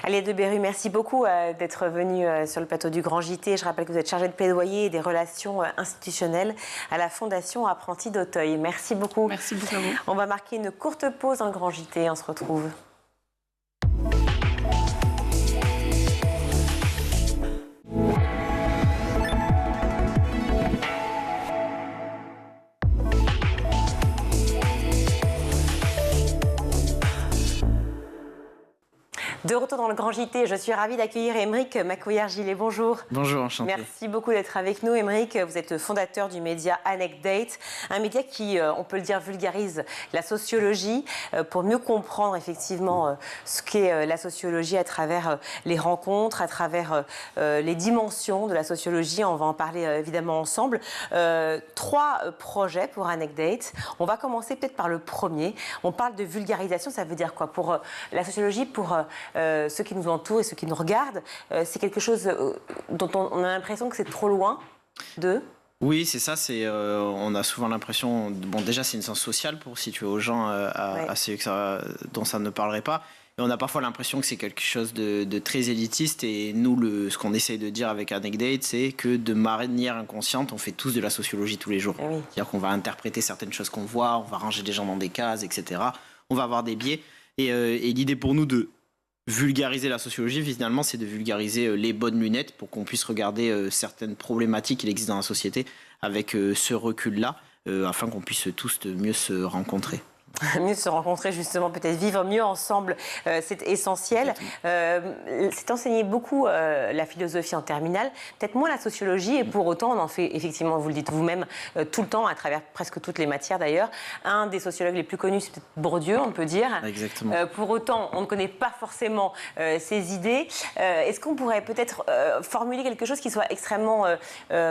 Aliette de Berru, merci beaucoup d'être venue sur le plateau du Grand JT. Je rappelle que vous êtes chargée de plaidoyer et des relations institutionnelles à la Fondation Apprentis d'Auteuil. Merci beaucoup. Merci beaucoup à vous. On va marquer une courte pause dans le Grand JT. On se retrouve. De retour dans le Grand JT, je suis ravie d'accueillir Aymeric Macouillard-Gillet. Bonjour. Bonjour, enchanté. Merci beaucoup d'être avec nous. Aymeric, vous êtes fondateur du média Anecdate, un média qui, on peut le dire, vulgarise la sociologie pour mieux comprendre effectivement ce qu'est la sociologie à travers les rencontres, à travers les dimensions de la sociologie. On va en parler évidemment ensemble. 3 projets pour Anecdate. On va commencer peut-être par le premier. On parle de vulgarisation, ça veut dire quoi pour la sociologie, pour ceux qui nous entourent et ceux qui nous regardent, c'est quelque chose dont on a l'impression que c'est trop loin de... Oui, c'est ça. On a souvent l'impression... Bon, déjà, c'est une science sociale pour situer aux gens à ceux dont ça ne parlerait pas. Et on a parfois l'impression que c'est quelque chose de très élitiste. Et nous, ce qu'on essaye de dire avec Anecdate, c'est que de manière inconsciente, on fait tous de la sociologie tous les jours. Oui. C'est-à-dire qu'on va interpréter certaines choses qu'on voit, on va ranger des gens dans des cases, etc. On va avoir des biais. Et l'idée pour nous de vulgariser la sociologie, finalement, c'est de vulgariser les bonnes lunettes pour qu'on puisse regarder certaines problématiques qui existent dans la société avec ce recul-là, afin qu'on puisse tous mieux se rencontrer. Mieux se rencontrer, justement, peut-être vivre mieux ensemble, c'est essentiel. C'est enseigné beaucoup la philosophie en terminale, peut-être moins la sociologie, et pour autant on en fait effectivement, vous le dites vous-même, tout le temps, à travers presque toutes les matières d'ailleurs. Un des sociologues les plus connus, c'est peut-être Bourdieu, on peut dire. Exactement. Pour autant, on ne connaît pas forcément ses idées. Est-ce qu'on pourrait peut-être formuler quelque chose qui soit extrêmement,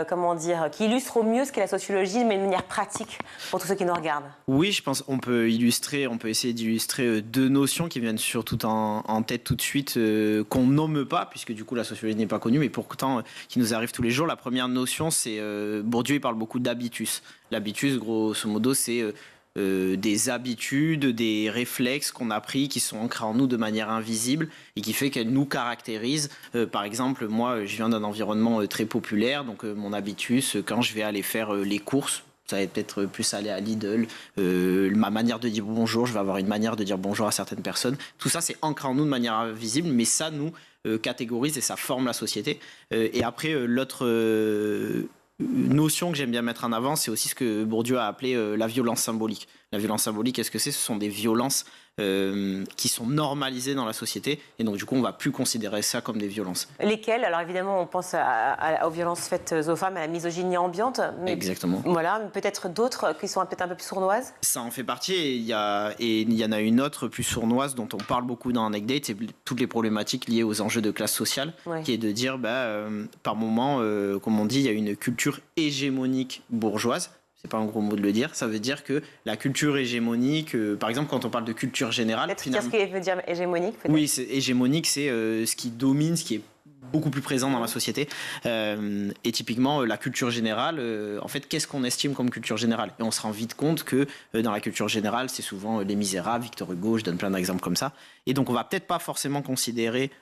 comment dire, qui illustre au mieux ce qu'est la sociologie, mais de manière pratique pour tous ceux qui nous regardent? Oui, je pense qu'on peut essayer d'illustrer 2 notions qui viennent surtout en tête tout de suite, qu'on nomme pas, puisque du coup la sociologie n'est pas connue, mais pourtant qui nous arrive tous les jours. La première notion, c'est Bourdieu, il parle beaucoup d'habitus. L'habitus, grosso modo, c'est des habitudes, des réflexes qu'on a pris, qui sont ancrés en nous de manière invisible et qui fait qu'elles nous caractérisent. Par exemple, moi, je viens d'un environnement très populaire, donc mon habitus, quand je vais aller faire les courses, ça va être peut-être plus aller à Lidl, ma manière de dire bonjour, je vais avoir une manière de dire bonjour à certaines personnes. Tout ça, c'est ancré en nous de manière invisible, mais ça nous catégorise et ça forme la société. Et après, l'autre notion que j'aime bien mettre en avant, c'est aussi ce que Bourdieu a appelé la violence symbolique. La violence symbolique, qu'est-ce que c'est? Ce sont des violences qui sont normalisées dans la société, et donc du coup on ne va plus considérer ça comme des violences. Lesquelles? Alors évidemment on pense aux violences faites aux femmes, à la misogynie ambiante. Mais exactement. Voilà, peut-être d'autres qui sont peut-être un peu plus sournoises. Ça en fait partie, et il y en a une autre plus sournoise dont on parle beaucoup dans Anecdate, c'est toutes les problématiques liées aux enjeux de classe sociale, qui est de dire par moment, comme on dit, il y a une culture hégémonique bourgeoise. C'est pas un gros mot de le dire, ça veut dire que la culture hégémonique, par exemple quand on parle de culture générale... Qu'est-ce qui veut dire hégémonique peut-être? Oui, hégémonique, c'est ce qui domine, ce qui est beaucoup plus présent dans la société. Et typiquement, la culture générale, en fait, qu'est-ce qu'on estime comme culture générale? Et on se rend vite compte que dans la culture générale, c'est souvent Les Misérables, Victor Hugo, je donne plein d'exemples comme ça. Et donc, on va peut-être pas forcément considérer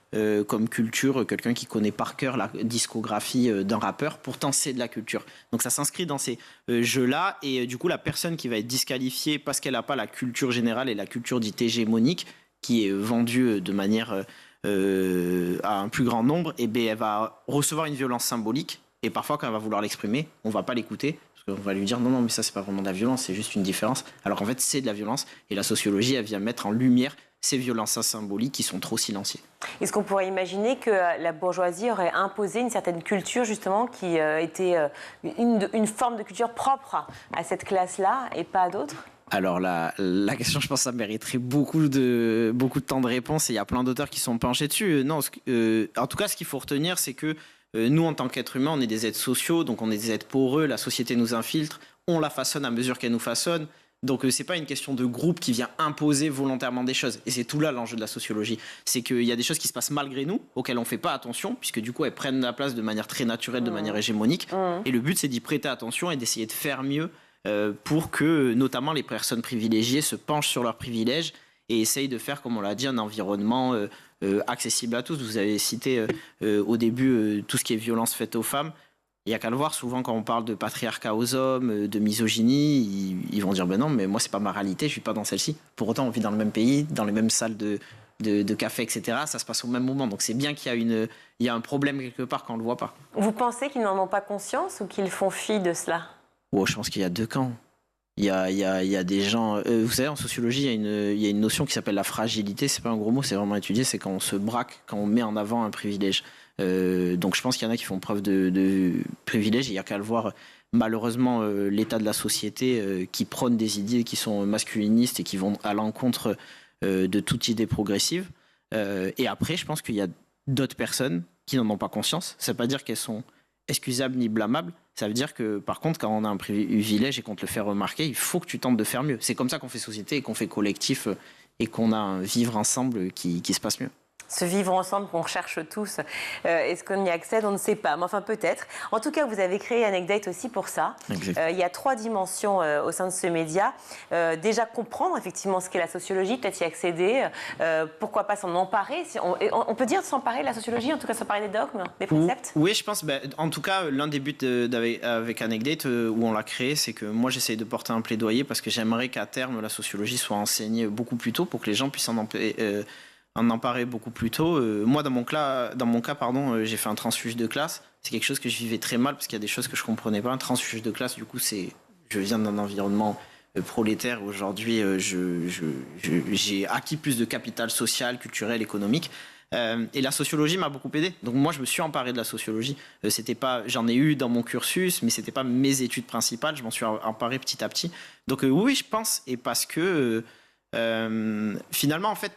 comme culture quelqu'un qui connaît par cœur la discographie d'un rappeur. Pourtant, c'est de la culture. Donc, ça s'inscrit dans ces jeux-là. Et du coup, la personne qui va être disqualifiée parce qu'elle n'a pas la culture générale et la culture dite hégémonique, qui est vendue de manière... à un plus grand nombre, et elle va recevoir une violence symbolique, et parfois quand elle va vouloir l'exprimer, on va pas l'écouter, parce qu'on va lui dire non mais ça c'est pas vraiment de la violence, c'est juste une différence, alors qu'en fait c'est de la violence, et la sociologie elle vient mettre en lumière ces violences symboliques qui sont trop silenciées. Est-ce qu'on pourrait imaginer que la bourgeoisie aurait imposé une certaine culture justement qui était une forme de culture propre à cette classe-là et pas à d'autres? Alors la question, je pense, ça mériterait beaucoup de temps de réponse, et il y a plein d'auteurs qui sont penchés dessus. Non, en tout cas, ce qu'il faut retenir, c'est que nous, en tant qu'êtres humains, on est des êtres sociaux, donc on est des êtres poreux, la société nous infiltre, on la façonne à mesure qu'elle nous façonne. Donc c'est pas une question de groupe qui vient imposer volontairement des choses. Et c'est tout là l'enjeu de la sociologie. C'est qu'il y a des choses qui se passent malgré nous, auxquelles on fait pas attention, puisque du coup elles prennent la place de manière très naturelle, de manière hégémonique. Et le but, c'est d'y prêter attention et d'essayer de faire mieux pour que notamment les personnes privilégiées se penchent sur leurs privilèges et essayent de faire, comme on l'a dit, un environnement accessible à tous. Vous avez cité au début tout ce qui est violence faite aux femmes. Il n'y a qu'à le voir, souvent quand on parle de patriarcat aux hommes, de misogynie, ils vont dire non, mais moi c'est pas ma réalité, je suis pas dans celle-ci. Pour autant, on vit dans le même pays, dans les mêmes salles de café, etc. Ça se passe au même moment. Donc c'est bien qu'il y a un problème quelque part quand on le voit pas. Vous pensez qu'ils n'en ont pas conscience ou qu'ils font fi de cela? Je pense qu'il y a 2 camps. Il y a des gens... vous savez, en sociologie, il y a une notion qui s'appelle la fragilité. C'est pas un gros mot, c'est vraiment étudié. C'est quand on se braque, quand on met en avant un privilège. Donc je pense qu'il y en a qui font preuve de privilège. Il n'y a qu'à le voir. Malheureusement, l'état de la société qui prône des idées qui sont masculinistes et qui vont à l'encontre de toute idée progressive. Et après, je pense qu'il y a d'autres personnes qui n'en ont pas conscience. Ça ne veut pas dire qu'elles sont excusables ni blâmables. Ça veut dire que, par contre, quand on a un privilège et qu'on te le fait remarquer, il faut que tu tentes de faire mieux. C'est comme ça qu'on fait société et qu'on fait collectif et qu'on a un vivre ensemble qui se passe mieux. Ce vivre ensemble qu'on recherche tous. Est-ce qu'on y accède? On ne sait pas, mais enfin peut-être. En tout cas, vous avez créé Anecdate aussi pour ça. Il y a 3 dimensions au sein de ce média. Déjà comprendre effectivement ce qu'est la sociologie, peut-être y accéder. Pourquoi pas s'en emparer? On peut dire s'emparer de la sociologie, en tout cas s'emparer des dogmes, des préceptes? Oui, je pense. En tout cas, l'un des buts avec Anecdate, où on l'a créé, c'est que moi j'essaye de porter un plaidoyer parce que j'aimerais qu'à terme la sociologie soit enseignée beaucoup plus tôt pour que les gens puissent en emparer beaucoup plus tôt. Moi, dans mon cas, j'ai fait un transfuge de classe. C'est quelque chose que je vivais très mal parce qu'il y a des choses que je comprenais pas. Un transfuge de classe, du coup, je viens d'un environnement prolétaire. Aujourd'hui, j'ai acquis plus de capital social, culturel, économique. Et la sociologie m'a beaucoup aidé. Donc moi, je me suis emparé de la sociologie. J'en ai eu dans mon cursus, mais c'était pas mes études principales. Je m'en suis emparé petit à petit. Donc oui, je pense. Et parce que finalement, en fait,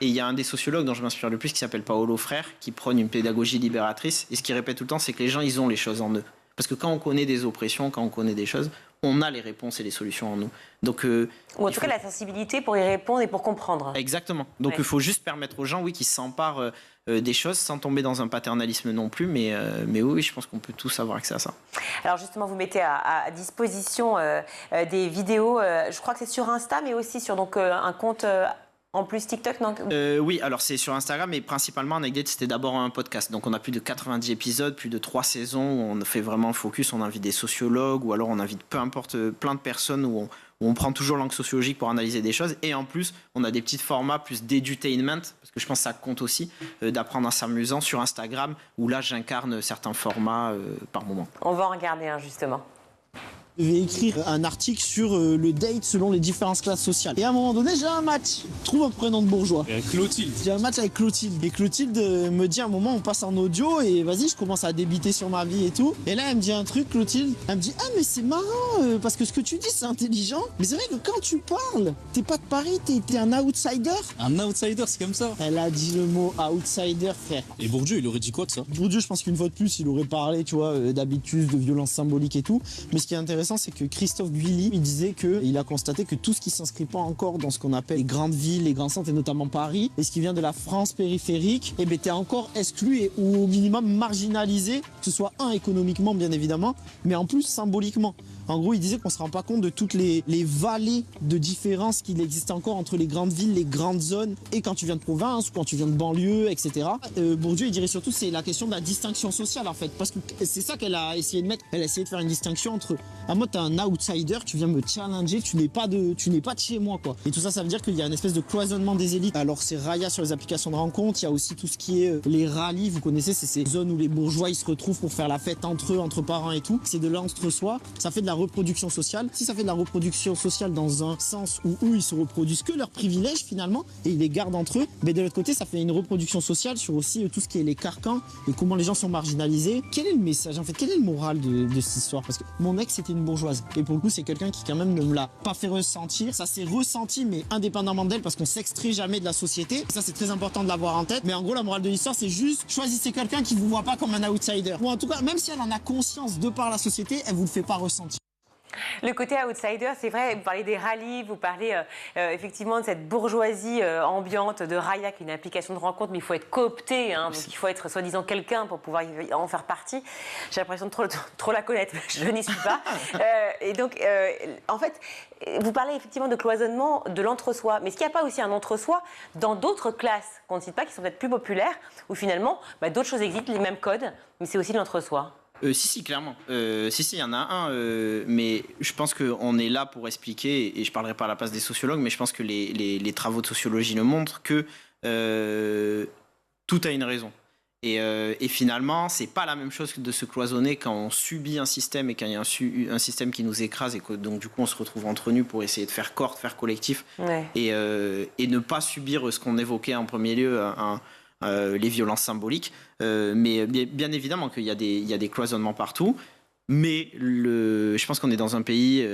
et il y a un des sociologues dont je m'inspire le plus qui s'appelle Paulo Freire, qui prône une pédagogie libératrice. Et ce qu'il répète tout le temps, c'est que les gens, ils ont les choses en eux. Parce que quand on connaît des oppressions, quand on connaît des choses, on a les réponses et les solutions en nous. Donc, ou en tout cas la sensibilité pour y répondre et pour comprendre. Exactement. Donc il faut juste permettre aux gens, oui, qui s'emparent des choses sans tomber dans un paternalisme non plus. Mais oui, je pense qu'on peut tous avoir accès à ça. Alors justement, vous mettez à disposition des vidéos. Je crois que c'est sur Insta, mais aussi sur un compte... En plus TikTok, non? Oui, alors c'est sur Instagram, mais principalement Anecdate, c'était d'abord un podcast. Donc on a plus de 90 épisodes, plus de 3 saisons où on fait vraiment focus, on invite des sociologues ou alors on invite peu importe plein de personnes où on prend toujours l'angle sociologique pour analyser des choses. Et en plus, on a des petits formats plus d'edutainment, parce que je pense que ça compte aussi, d'apprendre en s'amusant sur Instagram, où là j'incarne certains formats par moment. On va en regarder un justement. Je vais écrire un article sur le date selon les différentes classes sociales. Et à un moment donné, j'ai un match. Trouve un prénom de bourgeois. Clotilde. J'ai un match avec Clotilde. Et Clotilde me dit à un moment, on passe en audio et vas-y, je commence à débiter sur ma vie et tout. Et là, elle me dit un truc, Clotilde. Elle me dit, ah mais c'est marrant, parce que ce que tu dis, c'est intelligent. Mais c'est vrai que quand tu parles, t'es pas de Paris, t'es un outsider. Un outsider, c'est comme ça. Elle a dit le mot outsider, frère. Et Bourdieu, il aurait dit quoi de ça? Bourdieu, je pense qu'une fois de plus, il aurait parlé, tu vois, d'habitude, de violence symbolique et tout. Mais ce qui est intéressant, c'est que Christophe Guilly, il disait qu'il a constaté que tout ce qui s'inscrit pas encore dans ce qu'on appelle les grandes villes, les grands centres, et notamment Paris, et ce qui vient de la France périphérique, eh ben, t'es encore exclu ou au minimum marginalisé, que ce soit économiquement bien évidemment, mais en plus symboliquement. En gros, il disait qu'on ne se rend pas compte de toutes les vallées de différence qu'il existe encore entre les grandes villes, les grandes zones, et quand tu viens de province, ou quand tu viens de banlieue, etc. Bourdieu, il dirait surtout, c'est la question de la distinction sociale, en fait. Parce que c'est ça qu'elle a essayé de mettre. Elle a essayé de faire une distinction entre, à moi, t'es un outsider, tu viens me challenger, tu n'es pas de chez moi, quoi. Et tout ça, ça veut dire qu'il y a une espèce de cloisonnement des élites. Alors, c'est Raya sur les applications de rencontres, il y a aussi tout ce qui est les rallyes, vous connaissez, c'est ces zones où les bourgeois, ils se retrouvent pour faire la fête entre eux, entre parents et tout. C'est de l'entre-soi. Ça fait de la reproduction sociale. Si ça fait de la reproduction sociale dans un sens où eux ils se reproduisent que leurs privilèges finalement et ils les gardent entre eux, mais de l'autre côté ça fait une reproduction sociale sur aussi tout ce qui est les carcans et comment les gens sont marginalisés. Quel est le message en fait? Quelle est le moral de cette histoire? Parce que mon ex c'était une bourgeoise et pour le coup c'est quelqu'un qui quand même ne me l'a pas fait ressentir. Ça s'est ressenti mais indépendamment d'elle parce qu'on s'extrait jamais de la société. Ça c'est très important de l'avoir en tête. Mais en gros la morale de l'histoire c'est juste choisissez quelqu'un qui vous voit pas comme un outsider. Ou en tout cas même si elle en a conscience de par la société, elle vous le fait pas ressentir. Le côté outsider, c'est vrai, vous parlez des rallyes, vous parlez effectivement de cette bourgeoisie ambiante de Raya, qui est une application de rencontre, mais il faut être coopté, hein, donc il faut être soi-disant quelqu'un pour pouvoir en faire partie. J'ai l'impression de trop la connaître, mais je n'y suis pas. Et donc, en fait, vous parlez effectivement de cloisonnement de l'entre-soi, mais est-ce qu'il n'y a pas aussi un entre-soi dans d'autres classes qu'on ne cite pas, qui sont peut-être plus populaires, où finalement, d'autres choses existent, les mêmes codes, mais c'est aussi l'entre-soi? Si, clairement. Si, il y en a un. Mais je pense qu'on est là pour expliquer, et je ne parlerai pas à la place des sociologues, mais je pense que les travaux de sociologie le montrent, que tout a une raison. Et finalement, c'est pas la même chose que de se cloisonner quand on subit un système et quand il y a un système qui nous écrase et que donc du coup on se retrouve entre nous pour essayer de faire corps, de faire collectif et ne pas subir ce qu'on évoquait en premier lieu, les violences symboliques. Mais bien évidemment qu'il y a des cloisonnements partout. Mais je pense qu'on est dans un pays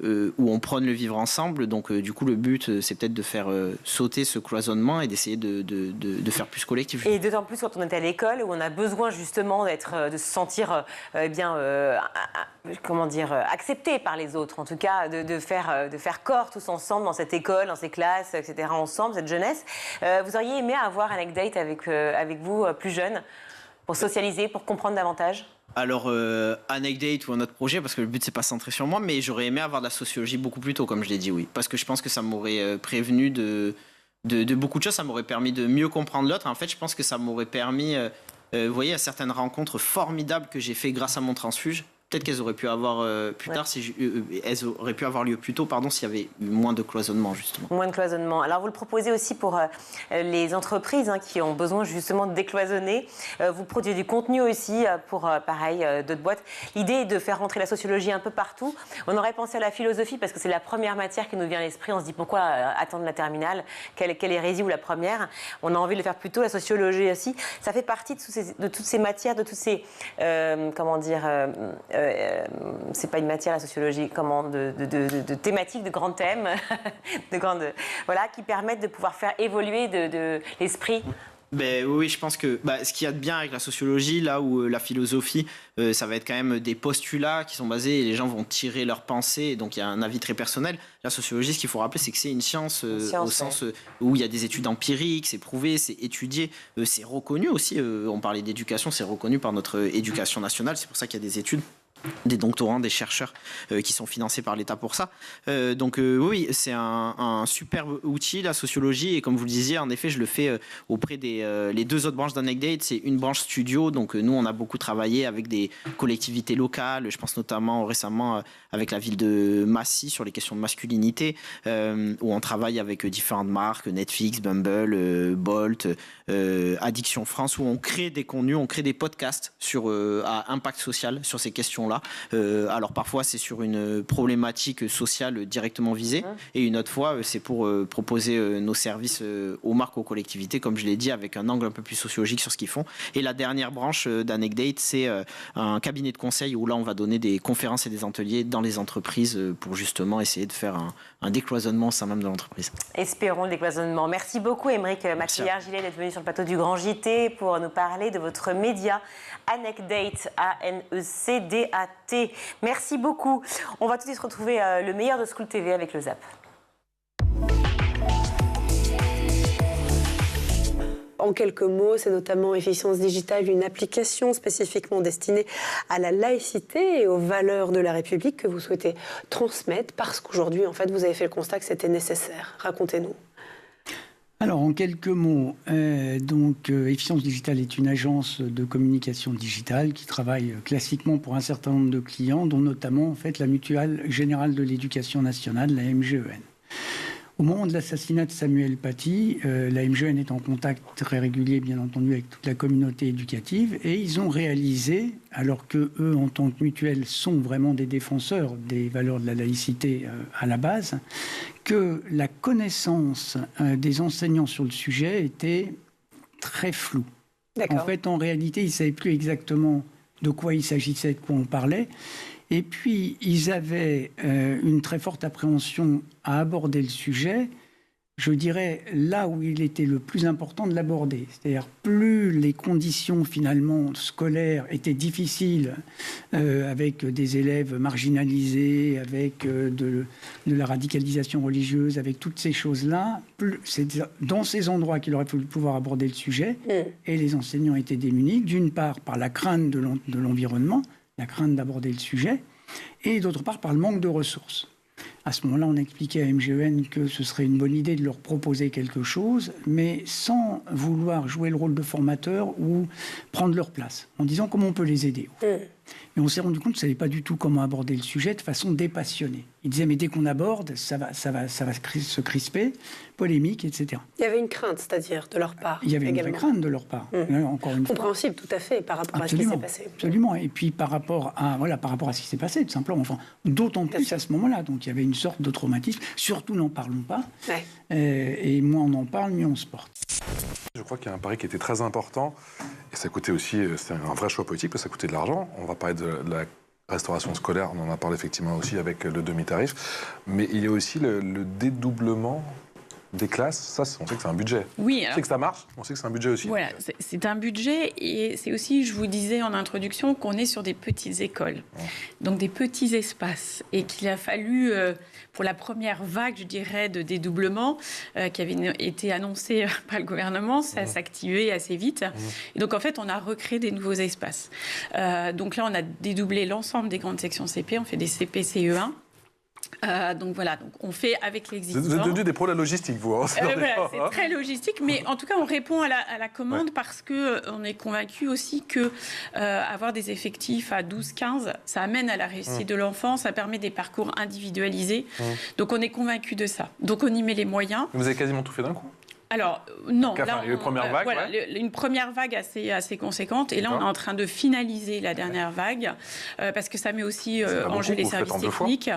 où on prône le vivre ensemble. Donc, du coup, le but, c'est peut-être de faire sauter ce cloisonnement et d'essayer de faire plus collectif. Et d'autant plus quand on est à l'école, où on a besoin justement de se sentir accepté par les autres. En tout cas, de faire corps tous ensemble dans cette école, dans ces classes, etc. ensemble, cette jeunesse. Vous auriez aimé avoir Anecdate avec vous, plus jeune, pour socialiser, pour comprendre davantage ? Alors, Anecdate ou un autre projet, parce que le but, c'est pas centré sur moi, mais j'aurais aimé avoir de la sociologie beaucoup plus tôt, comme je l'ai dit, oui. Parce que je pense que ça m'aurait prévenu de beaucoup de choses, ça m'aurait permis de mieux comprendre l'autre. En fait, je pense que ça m'aurait permis, vous voyez, à certaines rencontres formidables que j'ai fait grâce à mon transfuge, peut-être qu'elles auraient pu avoir elles auraient pu avoir lieu plus tôt, s'il y avait eu moins de cloisonnement, justement. Moins de cloisonnement. Alors, vous le proposez aussi pour les entreprises qui ont besoin justement de décloisonner. Vous produisez du contenu aussi pour, d'autres boîtes. L'idée est de faire rentrer la sociologie un peu partout. On aurait pensé à la philosophie parce que c'est la première matière qui nous vient à l'esprit. On se dit pourquoi attendre la terminale ? Quelle hérésie ou la première ? On a envie de le faire plus tôt, la sociologie aussi. Ça fait partie de toutes ces matières, de toutes ces... c'est pas une matière, la sociologie, de thématiques, de grands thèmes, qui permettent de pouvoir faire évoluer de l'esprit. Oui, je pense que ce qu'il y a de bien avec la sociologie, là où la philosophie, ça va être quand même des postulats qui sont basés et les gens vont tirer leurs pensées, donc il y a un avis très personnel. La sociologie, ce qu'il faut rappeler, c'est que c'est une science, au sens où il y a des études empiriques, c'est prouvé, c'est étudié, c'est reconnu aussi. On parlait d'éducation, c'est reconnu par notre éducation nationale, c'est pour ça qu'il y a des études. Des doctorants, des chercheurs qui sont financés par l'État pour ça. Oui, c'est un superbe outil, la sociologie. Et comme vous le disiez, en effet, je le fais auprès les deux autres branches d'Anecdate. C'est une branche studio. Donc, nous, on a beaucoup travaillé avec des collectivités locales. Je pense notamment récemment avec la ville de Massy sur les questions de masculinité, où on travaille avec différentes marques, Netflix, Bumble, Bolt, Addiction France, où on crée des contenus, on crée des podcasts à impact social sur ces questions-là. Alors parfois c'est sur une problématique sociale directement visée et une autre fois c'est pour proposer nos services aux marques, aux collectivités, comme je l'ai dit, avec un angle un peu plus sociologique sur ce qu'ils font. Et la dernière branche d'Anecdate, c'est un cabinet de conseil où là on va donner des conférences et des ateliers dans les entreprises pour justement essayer de faire un décloisonnement au sein même de l'entreprise. Espérons le décloisonnement. Merci beaucoup Aymeric Macquillard-Gillet d'être venu sur le plateau du Grand JT pour nous parler de votre média Anecdate, ANECDAT. Merci beaucoup. On va tout de suite retrouver le meilleur de School TV avec le Zap. En quelques mots, c'est notamment Efficience Digitale, une application spécifiquement destinée à la laïcité et aux valeurs de la République que vous souhaitez transmettre parce qu'aujourd'hui, en fait, vous avez fait le constat que c'était nécessaire. Racontez-nous. Alors, en quelques mots, Efficience Digitale est une agence de communication digitale qui travaille classiquement pour un certain nombre de clients, dont notamment en fait, la Mutuelle Générale de l'Éducation Nationale, la MGEN. Au moment de l'assassinat de Samuel Paty, la MGEN est en contact très régulier, bien entendu, avec toute la communauté éducative, et ils ont réalisé, alors que eux, en tant que mutuelle, sont vraiment des défenseurs des valeurs de la laïcité à la base, que la connaissance des enseignants sur le sujet était très floue. En fait, en réalité, ils ne savaient plus exactement de quoi il s'agissait, de quoi on parlait. Et puis, ils avaient une très forte appréhension à aborder le sujet, je dirais, là où il était le plus important de l'aborder. C'est-à-dire, plus les conditions, finalement, scolaires étaient difficiles, avec des élèves marginalisés, avec de la radicalisation religieuse, avec toutes ces choses-là, c'est dans ces endroits qu'il aurait fallu pouvoir aborder le sujet. Et les enseignants étaient démunis, d'une part, par la crainte de l'environnement, la crainte d'aborder le sujet, et d'autre part par le manque de ressources. À ce moment-là, on expliquait à MGEN que ce serait une bonne idée de leur proposer quelque chose, mais sans vouloir jouer le rôle de formateur ou prendre leur place, en disant comment on peut les aider. Et on s'est rendu compte qu'ils ne savaient pas du tout comment aborder le sujet de façon dépassionnée. Ils disaient, mais dès qu'on aborde, ça va se crisper, polémique, etc. Il y avait une crainte, c'est-à-dire, de leur part. Il y avait également. une vraie crainte de leur part. Encore une fois. Compréhensible, tout à fait, par rapport à ce qui s'est passé. Absolument. Et puis par rapport à ce qui s'est passé, tout simplement. Enfin, d'autant plus à ce moment-là. Donc il y avait une sorte de traumatisme. Surtout, n'en parlons pas. Ouais. Et moins on en parle, mieux on se porte. Je crois qu'il y a un pari qui était très important. Et ça coûtait aussi, c'était un vrai choix politique, parce que ça coûtait de l'argent. On va parler de la restauration scolaire, on en a parlé effectivement aussi avec le demi-tarif. Mais il y a aussi le dédoublement des classes, ça, on sait que c'est un budget. Oui. On sait que ça marche, on sait que c'est un budget aussi. Voilà, c'est un budget et c'est aussi, je vous disais en introduction, qu'on est sur des petites écoles, donc des petits espaces, et qu'il a fallu, pour la première vague, je dirais, de dédoublement qui avait été annoncée par le gouvernement, ça s'activait assez vite. Et donc, en fait, on a recréé des nouveaux espaces. Donc là, on a dédoublé l'ensemble des grandes sections CP, on fait des CP CE1. Donc voilà, donc on fait avec l'existant. Vous êtes devenu des pros de la logistique, vous. Hein, voilà, c'est très logistique, mais en tout cas, on répond à la commande parce qu'on est convaincu aussi que avoir des effectifs à 12-15, ça amène à la réussite de l'enfant, ça permet des parcours individualisés. Donc on est convaincu de ça. Donc on y met les moyens. Vous avez quasiment tout fait d'un coup? Alors, non. Enfin, là, il y a eu une première vague, voilà, une première vague assez conséquente. Et là, on est en train de finaliser la dernière vague, parce que ça met aussi en jeu les services techniques.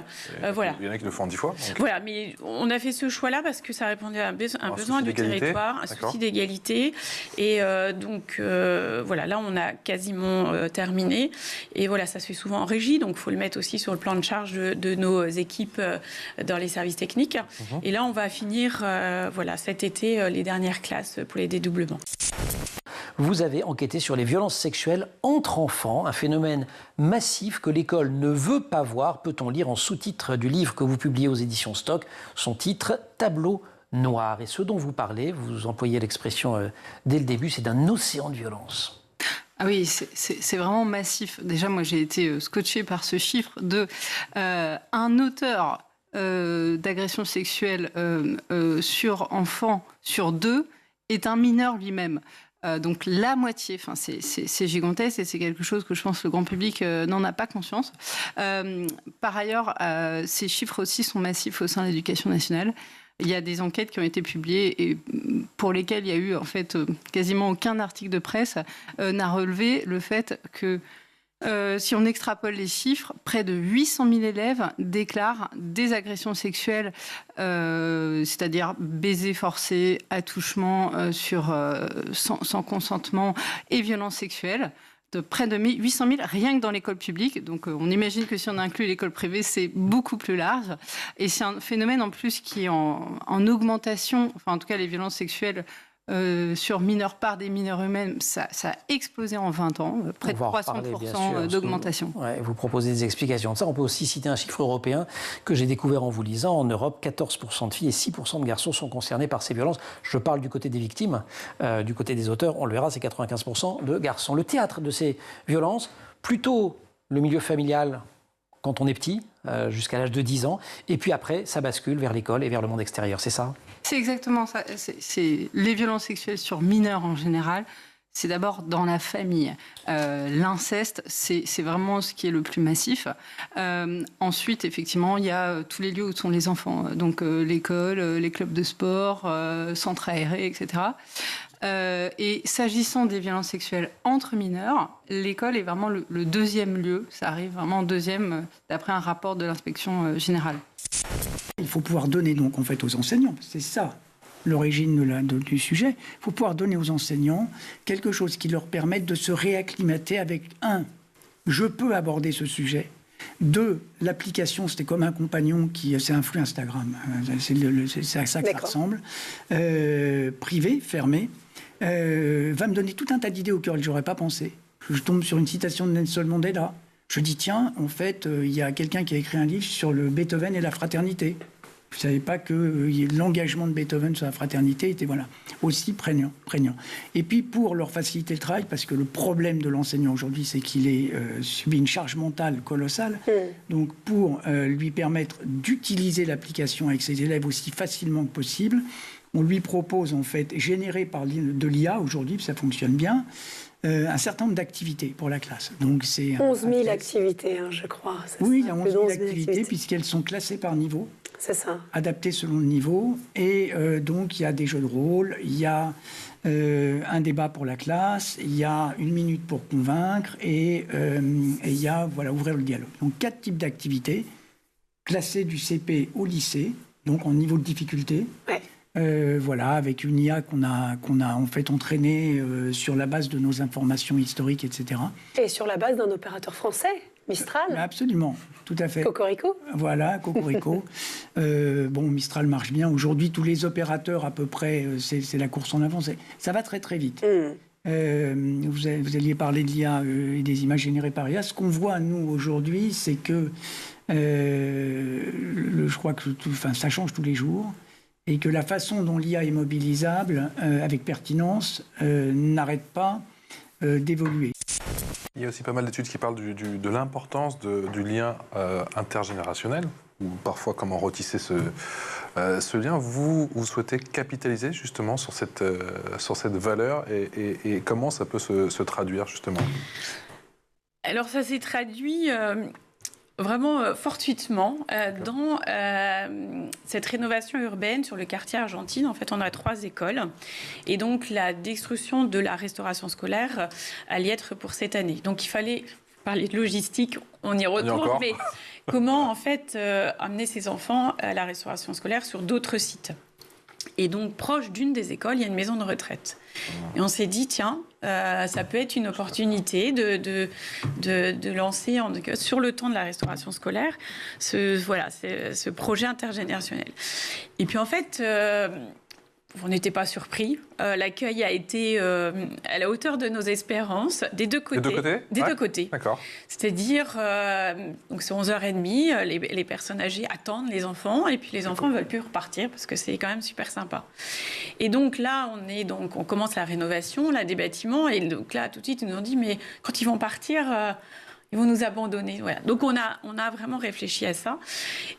Voilà. Il y en a qui le font en 10 fois. Donc... Voilà, mais on a fait ce choix-là parce que ça répondait à un besoin du territoire, un souci d'égalité. Et donc, voilà, là, on a quasiment terminé. Et voilà, ça se fait souvent en régie, donc il faut le mettre aussi sur le plan de charge de nos équipes dans les services techniques. Et là, on va finir, voilà, cet été, les dernières classes pour les dédoublements. Vous avez enquêté sur les violences sexuelles entre enfants, un phénomène massif que l'école ne veut pas voir, peut-on lire en sous-titre du livre que vous publiez aux éditions Stock, son titre « Tableau noir ». Et ce dont vous parlez, vous employez l'expression dès le début, c'est d'un océan de violence. Ah oui, c'est vraiment massif. Déjà, moi, j'ai été scotchée par ce chiffre de un auteur d'agression sexuelle sur enfant sur 2 est un mineur lui-même. Donc la moitié, c'est gigantesque et c'est quelque chose que je pense que le grand public n'en a pas conscience. Par ailleurs, ces chiffres aussi sont massifs au sein de l'éducation nationale. Il y a des enquêtes qui ont été publiées et pour lesquelles il y a eu en fait quasiment aucun article de presse n'a relevé le fait que si on extrapole les chiffres, près de 800 000 élèves déclarent des agressions sexuelles, c'est-à-dire baisers forcés, attouchements sans consentement et violences sexuelles. De près de 800 000, rien que dans l'école publique. Donc on imagine que si on inclut l'école privée, c'est beaucoup plus large. Et c'est un phénomène en plus qui est en augmentation, enfin en tout cas les violences sexuelles sur mineurs par des mineurs eux-mêmes, ça a explosé en 20 ans, près de 300% d'augmentation. Vous proposez des explications de ça. On peut aussi citer un chiffre européen que j'ai découvert en vous lisant. En Europe, 14% de filles et 6% de garçons sont concernés par ces violences. Je parle du côté des victimes, du côté des auteurs, on le verra, c'est 95% de garçons. Le théâtre de ces violences, plutôt le milieu familial quand on est petit, jusqu'à l'âge de 10 ans, et puis après, ça bascule vers l'école et vers le monde extérieur, c'est ça ? C'est exactement ça. C'est les violences sexuelles sur mineurs en général. C'est d'abord dans la famille. L'inceste, c'est vraiment ce qui est le plus massif. Ensuite, effectivement, il y a tous les lieux où sont les enfants. Donc l'école, les clubs de sport, centres aérés, etc. Et s'agissant des violences sexuelles entre mineurs, l'école est vraiment le deuxième lieu. Ça arrive vraiment en deuxième, d'après un rapport de l'inspection générale. Il faut pouvoir donner donc en fait aux enseignants, c'est ça l'origine du sujet, il faut pouvoir donner aux enseignants quelque chose qui leur permette de se réacclimater avec, 1, je peux aborder ce sujet, 2, l'application, c'était comme un compagnon c'est un flux Instagram, c'est à ça que ça ressemble, privé, fermé, va me donner tout un tas d'idées auxquelles je n'aurais pas pensé. Je tombe sur une citation de Nelson Mandela. Je dis, tiens, en fait, il y a quelqu'un qui a écrit un livre sur le Beethoven et la fraternité. Je ne savais pas que l'engagement de Beethoven sur la fraternité était aussi prégnant. Et puis, pour leur faciliter le travail, parce que le problème de l'enseignant aujourd'hui, c'est qu'il subit une charge mentale colossale. Donc, pour lui permettre d'utiliser l'application avec ses élèves aussi facilement que possible, on lui propose, en fait, généré par de l'IA aujourd'hui, ça fonctionne bien, un certain nombre d'activités pour la classe. Donc c'est 11 000 activités, je crois. Oui, il y a 11 000 activités puisqu'elles sont classées par niveau. C'est ça. Adaptées selon le niveau. Et donc il y a des jeux de rôle, il y a un débat pour la classe, il y a 1 minute pour convaincre et il y a ouvrir le dialogue. Donc 4 types d'activités classées du CP au lycée, donc en niveau de difficulté. Ouais. Avec une IA qu'on a en fait entraînée sur la base de nos informations historiques, etc. Et sur la base d'un opérateur français, Mistral. Absolument, tout à fait. Cocorico. Voilà, Cocorico. Mistral marche bien. Aujourd'hui, tous les opérateurs, à peu près, c'est la course en avant. Ça va très, très vite. Vous alliez parler de l'IA et des images générées par IA. Ce qu'on voit, nous, aujourd'hui, c'est que je crois que ça change tous les jours. Et que la façon dont l'IA est mobilisable avec pertinence n'arrête pas d'évoluer. Il y a aussi pas mal d'études qui parlent de l'importance du lien intergénérationnel, ou parfois comment retisser ce lien. Vous souhaitez capitaliser justement sur cette valeur et comment ça peut se traduire justement? Alors ça s'est traduit... vraiment fortuitement dans cette rénovation urbaine sur le quartier Argentine. En fait, on a 3 écoles. Et donc, la destruction de la restauration scolaire allait être pour cette année. Donc, il fallait parler de logistique, on y retourne, mais comment, en fait, amener ces enfants à la restauration scolaire sur d'autres sites. Et donc, proche d'une des écoles, il y a une maison de retraite. Et on s'est dit, tiens, ça peut être une opportunité de lancer, sur le temps de la restauration scolaire, ce projet intergénérationnel. Et puis, en fait... on n'était pas surpris. L'accueil a été à la hauteur de nos espérances, des deux côtés. Des deux côtés. D'accord. C'est-à-dire, donc c'est 11h30, les personnes âgées attendent les enfants, et puis les enfants ne veulent plus repartir, parce que c'est quand même super sympa. Et donc là, on commence la rénovation là, des bâtiments, et donc là, tout de suite, ils nous ont dit, mais quand ils vont partir... ils vont nous abandonner. Voilà. Donc, on a vraiment réfléchi à ça.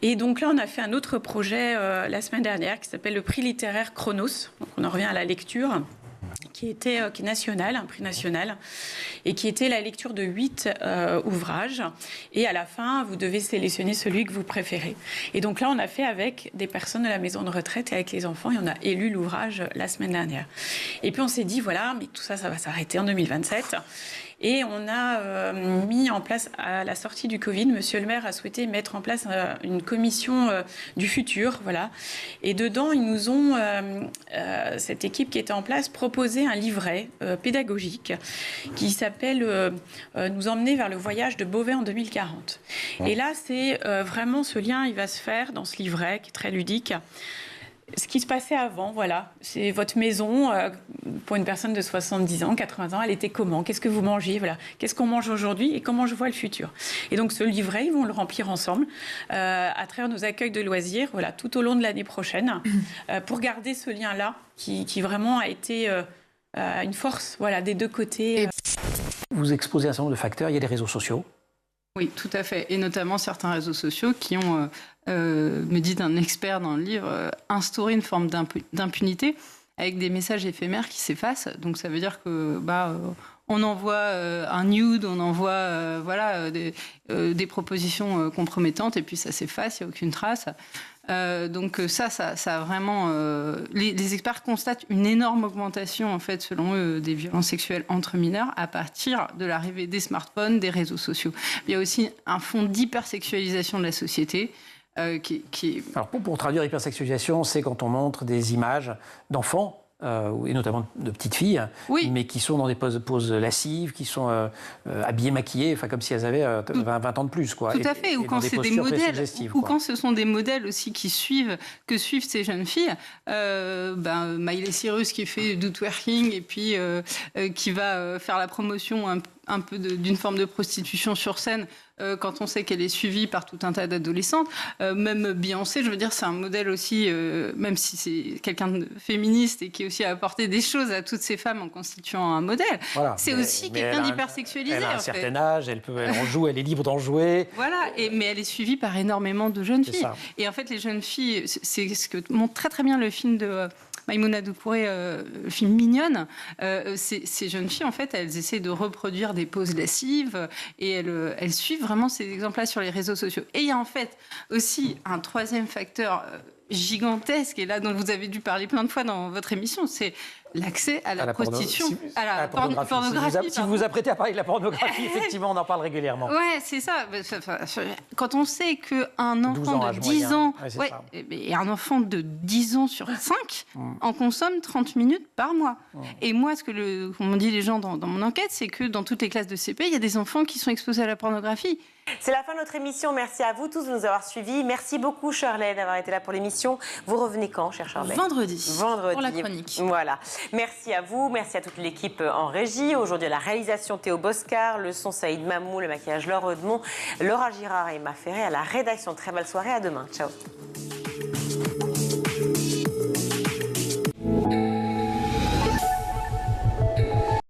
Et donc là, on a fait un autre projet la semaine dernière qui s'appelle le prix littéraire Chronos. Donc, on en revient à la lecture, qui est national, un prix national, et qui était la lecture de 8 ouvrages. Et à la fin, vous devez sélectionner celui que vous préférez. Et donc là, on a fait avec des personnes de la maison de retraite et avec les enfants, et on a élu l'ouvrage la semaine dernière. Et puis, on s'est dit, voilà, mais tout ça, ça va s'arrêter en 2027. Et on a mis en place, à la sortie du Covid, Monsieur le maire a souhaité mettre en place une commission du futur, voilà. Et dedans, ils nous ont, cette équipe qui était en place, proposé un livret pédagogique qui s'appelle Nous emmener vers le voyage de Beauvais en 2040. Et là, c'est vraiment ce lien, il va se faire dans ce livret qui est très ludique. Ce qui se passait avant, voilà, c'est votre maison, pour une personne de 70 ans, 80 ans, elle était comment? Qu'est-ce que vous mangez? Voilà. Qu'est-ce qu'on mange aujourd'hui et comment je vois le futur? Et donc ce livret, ils vont le remplir ensemble à travers nos accueils de loisirs, voilà, tout au long de l'année prochaine, pour garder ce lien-là qui vraiment a été une force, voilà, des deux côtés. Vous exposez un certain nombre de facteurs, il y a les réseaux sociaux. Oui, tout à fait. Et notamment certains réseaux sociaux qui ont, me dit un expert dans le livre, instauré une forme d'impunité avec des messages éphémères qui s'effacent. Donc ça veut dire que on envoie un nude, on envoie des propositions compromettantes et puis ça s'efface, il n'y a aucune trace. Donc ça a vraiment... les experts constatent une énorme augmentation, en fait, selon eux, des violences sexuelles entre mineurs à partir de l'arrivée des smartphones, des réseaux sociaux. Il y a aussi un fond d'hypersexualisation de la société. Alors pour traduire hypersexualisation, c'est quand on montre des images d'enfants, et notamment de petites filles, oui, mais qui sont dans des poses lascives, qui sont habillées, maquillées, comme si elles avaient 20 ans de plus. Quoi. Tout à fait, ou quand c'est des modèles, ou quand ce sont des modèles aussi que suivent ces jeunes filles. Miley Cyrus qui fait du twerking et puis qui va faire la promotion un peu d'une forme de prostitution sur scène, quand on sait qu'elle est suivie par tout un tas d'adolescentes. Même Beyoncé, je veux dire, c'est un modèle aussi, même si c'est quelqu'un de féministe et qui aussi a apporté des choses à toutes ces femmes en constituant un modèle. Voilà, c'est aussi quelqu'un d'hypersexualisé. Elle a un certain âge, elle en joue, elle est libre d'en jouer. Voilà, mais elle est suivie par énormément de jeunes filles. Et en fait, les jeunes filles, c'est ce que montre très très bien le film de Maïmouna Doucouré, le film Mignonne, ces jeunes filles, en fait, elles essaient de reproduire des poses lascives et elles suivent vraiment ces exemples-là sur les réseaux sociaux. Et il y a en fait aussi un troisième facteur gigantesque, et là dont vous avez dû parler plein de fois dans votre émission, c'est l'accès à la prostitution, à la pornographie. Si vous vous apprêtez à parler de la pornographie, effectivement, on en parle régulièrement. Ouais, c'est ça. Quand on sait qu'un enfant de 10 ans, et un enfant de 10 ans sur 5 en consomme 30 minutes par mois. Et moi, comme on dit les gens dans mon enquête, c'est que dans toutes les classes de CP, il y a des enfants qui sont exposés à la pornographie. C'est la fin de notre émission. Merci à vous tous de nous avoir suivis. Merci beaucoup, Shirley, d'avoir été là pour l'émission. Vous revenez quand, chère Shirley ? Vendredi. Pour la chronique. Voilà. Merci à vous. Merci à toute l'équipe en régie. Aujourd'hui, à la réalisation, Théo Boscar, le son, Saïd Mamou, le maquillage, Laure Edmond, Laura Girard et Emma Ferré. À la rédaction, très belle soirée. À demain. Ciao.